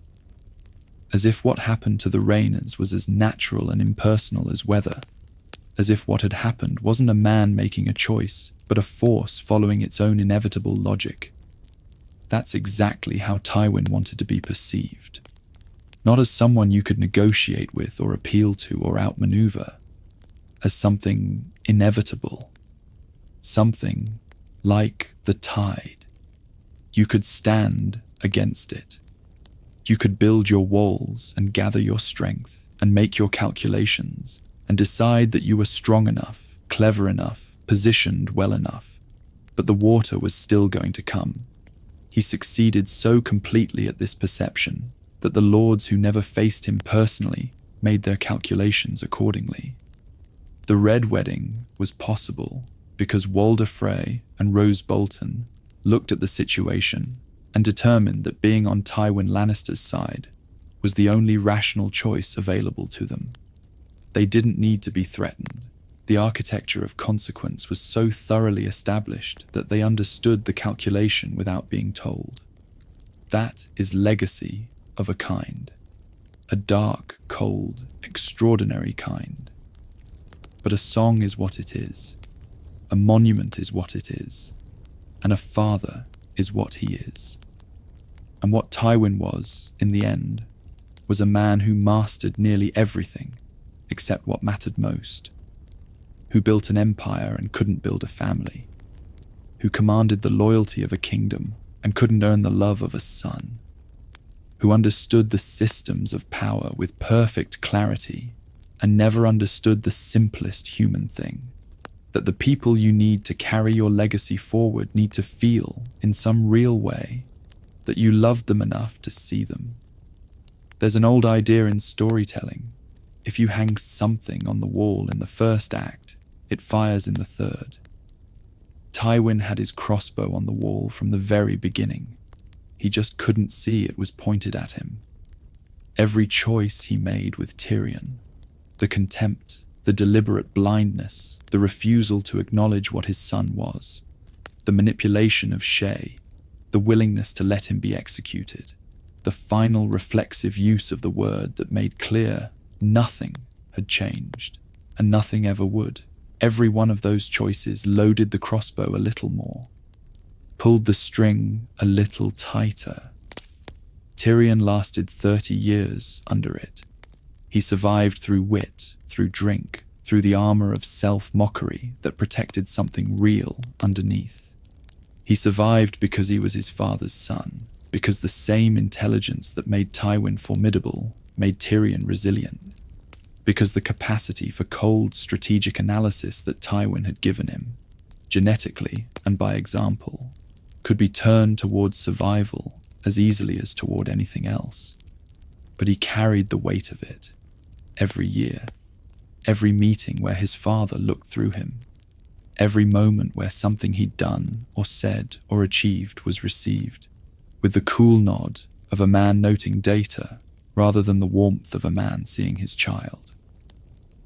Speaker 1: As if what happened to the Rainers was as natural and impersonal as weather. As if what had happened wasn't a man making a choice, but a force following its own inevitable logic. That's exactly how Tywin wanted to be perceived. Not as someone you could negotiate with or appeal to or outmaneuver. As something inevitable. Something like the tide. You could stand against it. You could build your walls and gather your strength and make your calculations and decide that you were strong enough, clever enough, positioned well enough. But the water was still going to come. He succeeded so completely at this perception that the lords who never faced him personally made their calculations accordingly. The Red Wedding was possible because Walder Frey and Rose Bolton looked at the situation and determined that being on Tywin Lannister's side was the only rational choice available to them. They didn't need to be threatened. The architecture of consequence was so thoroughly established that they understood the calculation without being told. That is legacy of a kind. A dark, cold, extraordinary kind. But a song is what it is. A monument is what it is. And a father is what he is. And what Tywin was, in the end, was a man who mastered nearly everything except what mattered most, who built an empire and couldn't build a family, who commanded the loyalty of a kingdom and couldn't earn the love of a son, who understood the systems of power with perfect clarity and never understood the simplest human thing, that the people you need to carry your legacy forward need to feel, in some real way, that you loved them enough to see them. There's an old idea in storytelling. If you hang something on the wall in the first act, it fires in the third. Tywin had his crossbow on the wall from the very beginning. He just couldn't see it was pointed at him. Every choice he made with Tyrion, the contempt, the deliberate blindness, the refusal to acknowledge what his son was, the manipulation of Shay, the willingness to let him be executed, the final reflexive use of the word that made clear nothing had changed, and nothing ever would. Every one of those choices loaded the crossbow a little more, pulled the string a little tighter. Tyrion lasted 30 years under it. He survived through wit, through drink, through the armor of self-mockery that protected something real underneath. He survived because he was his father's son, because the same intelligence that made Tywin formidable made Tyrion resilient, because the capacity for cold strategic analysis that Tywin had given him, genetically and by example, could be turned towards survival as easily as toward anything else. But he carried the weight of it, every year, every meeting where his father looked through him, every moment where something he'd done or said or achieved was received, with the cool nod of a man noting data rather than the warmth of a man seeing his child.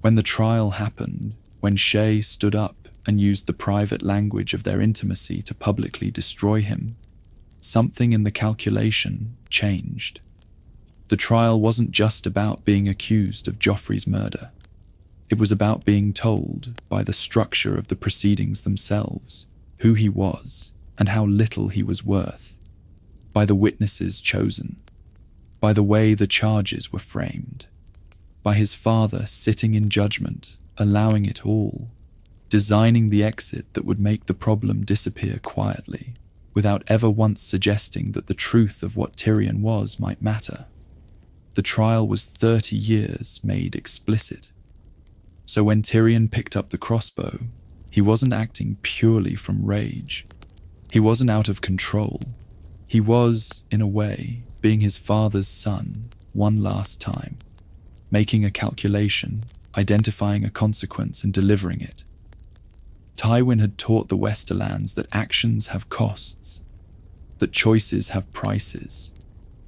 Speaker 1: When the trial happened, when Shay stood up and used the private language of their intimacy to publicly destroy him, something in the calculation changed. The trial wasn't just about being accused of Joffrey's murder. It was about being told by the structure of the proceedings themselves who he was and how little he was worth, by the witnesses chosen, by the way the charges were framed, by his father sitting in judgment, allowing it all, designing the exit that would make the problem disappear quietly, without ever once suggesting that the truth of what Tyrion was might matter. The trial was 30 years made explicit. So when Tyrion picked up the crossbow, he wasn't acting purely from rage. He wasn't out of control. He was, in a way, being his father's son one last time, making a calculation, identifying a consequence and delivering it. Tywin had taught the Westerlands that actions have costs, that choices have prices,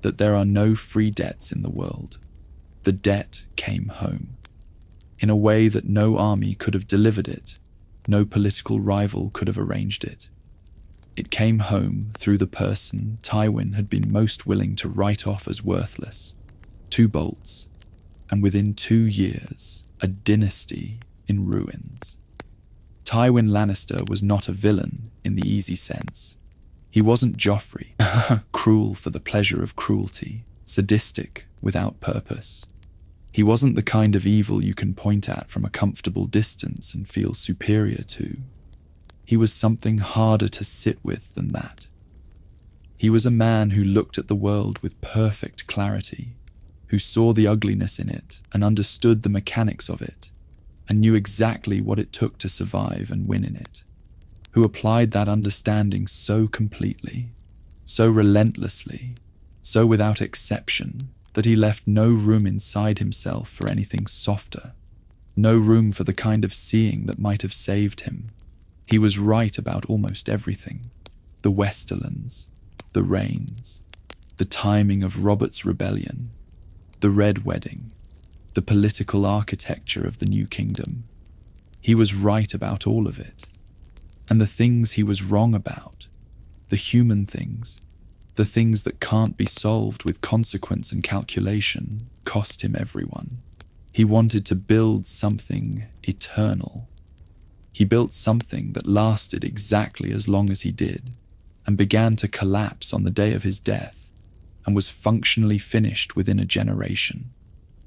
Speaker 1: that there are no free debts in the world. The debt came home, in a way that no army could have delivered it, no political rival could have arranged it. It came home through the person Tywin had been most willing to write off as worthless. 2 bolts, and within 2 years, a dynasty in ruins. Tywin Lannister was not a villain in the easy sense. He wasn't Joffrey, cruel for the pleasure of cruelty, sadistic without purpose. He wasn't the kind of evil you can point at from a comfortable distance and feel superior to. He was something harder to sit with than that. He was a man who looked at the world with perfect clarity, who saw the ugliness in it and understood the mechanics of it, and knew exactly what it took to survive and win in it, who applied that understanding so completely, so relentlessly, so without exception, that he left no room inside himself for anything softer, no room for the kind of seeing that might have saved him. He was right about almost everything. The Westerlands, the Reynes, the timing of Robert's rebellion, the Red Wedding, the political architecture of the New Kingdom. He was right about all of it. And the things he was wrong about, the human things, the things that can't be solved with consequence and calculation, cost him everyone. He wanted to build something eternal. He built something that lasted exactly as long as he did, and began to collapse on the day of his death, and was functionally finished within a generation.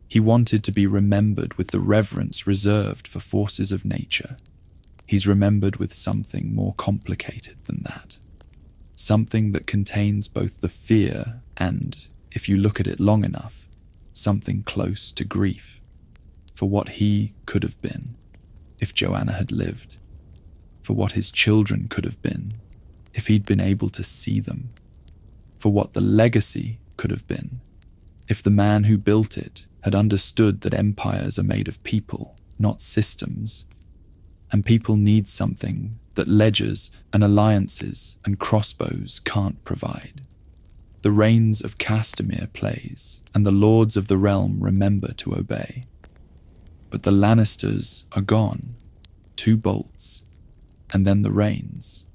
Speaker 1: He wanted to be remembered with the reverence reserved for forces of nature. He's remembered with something more complicated than that. Something that contains both the fear and, if you look at it long enough, something close to grief for what he could have been if Joanna had lived, for what his children could have been if he'd been able to see them, for what the legacy could have been if the man who built it had understood that empires are made of people, not systems, and people need something that ledgers and alliances and crossbows can't provide. The reigns of Castamere plays, and the lords of the realm remember to obey. But the Lannisters are gone, 2 bolts, and then the Reynes.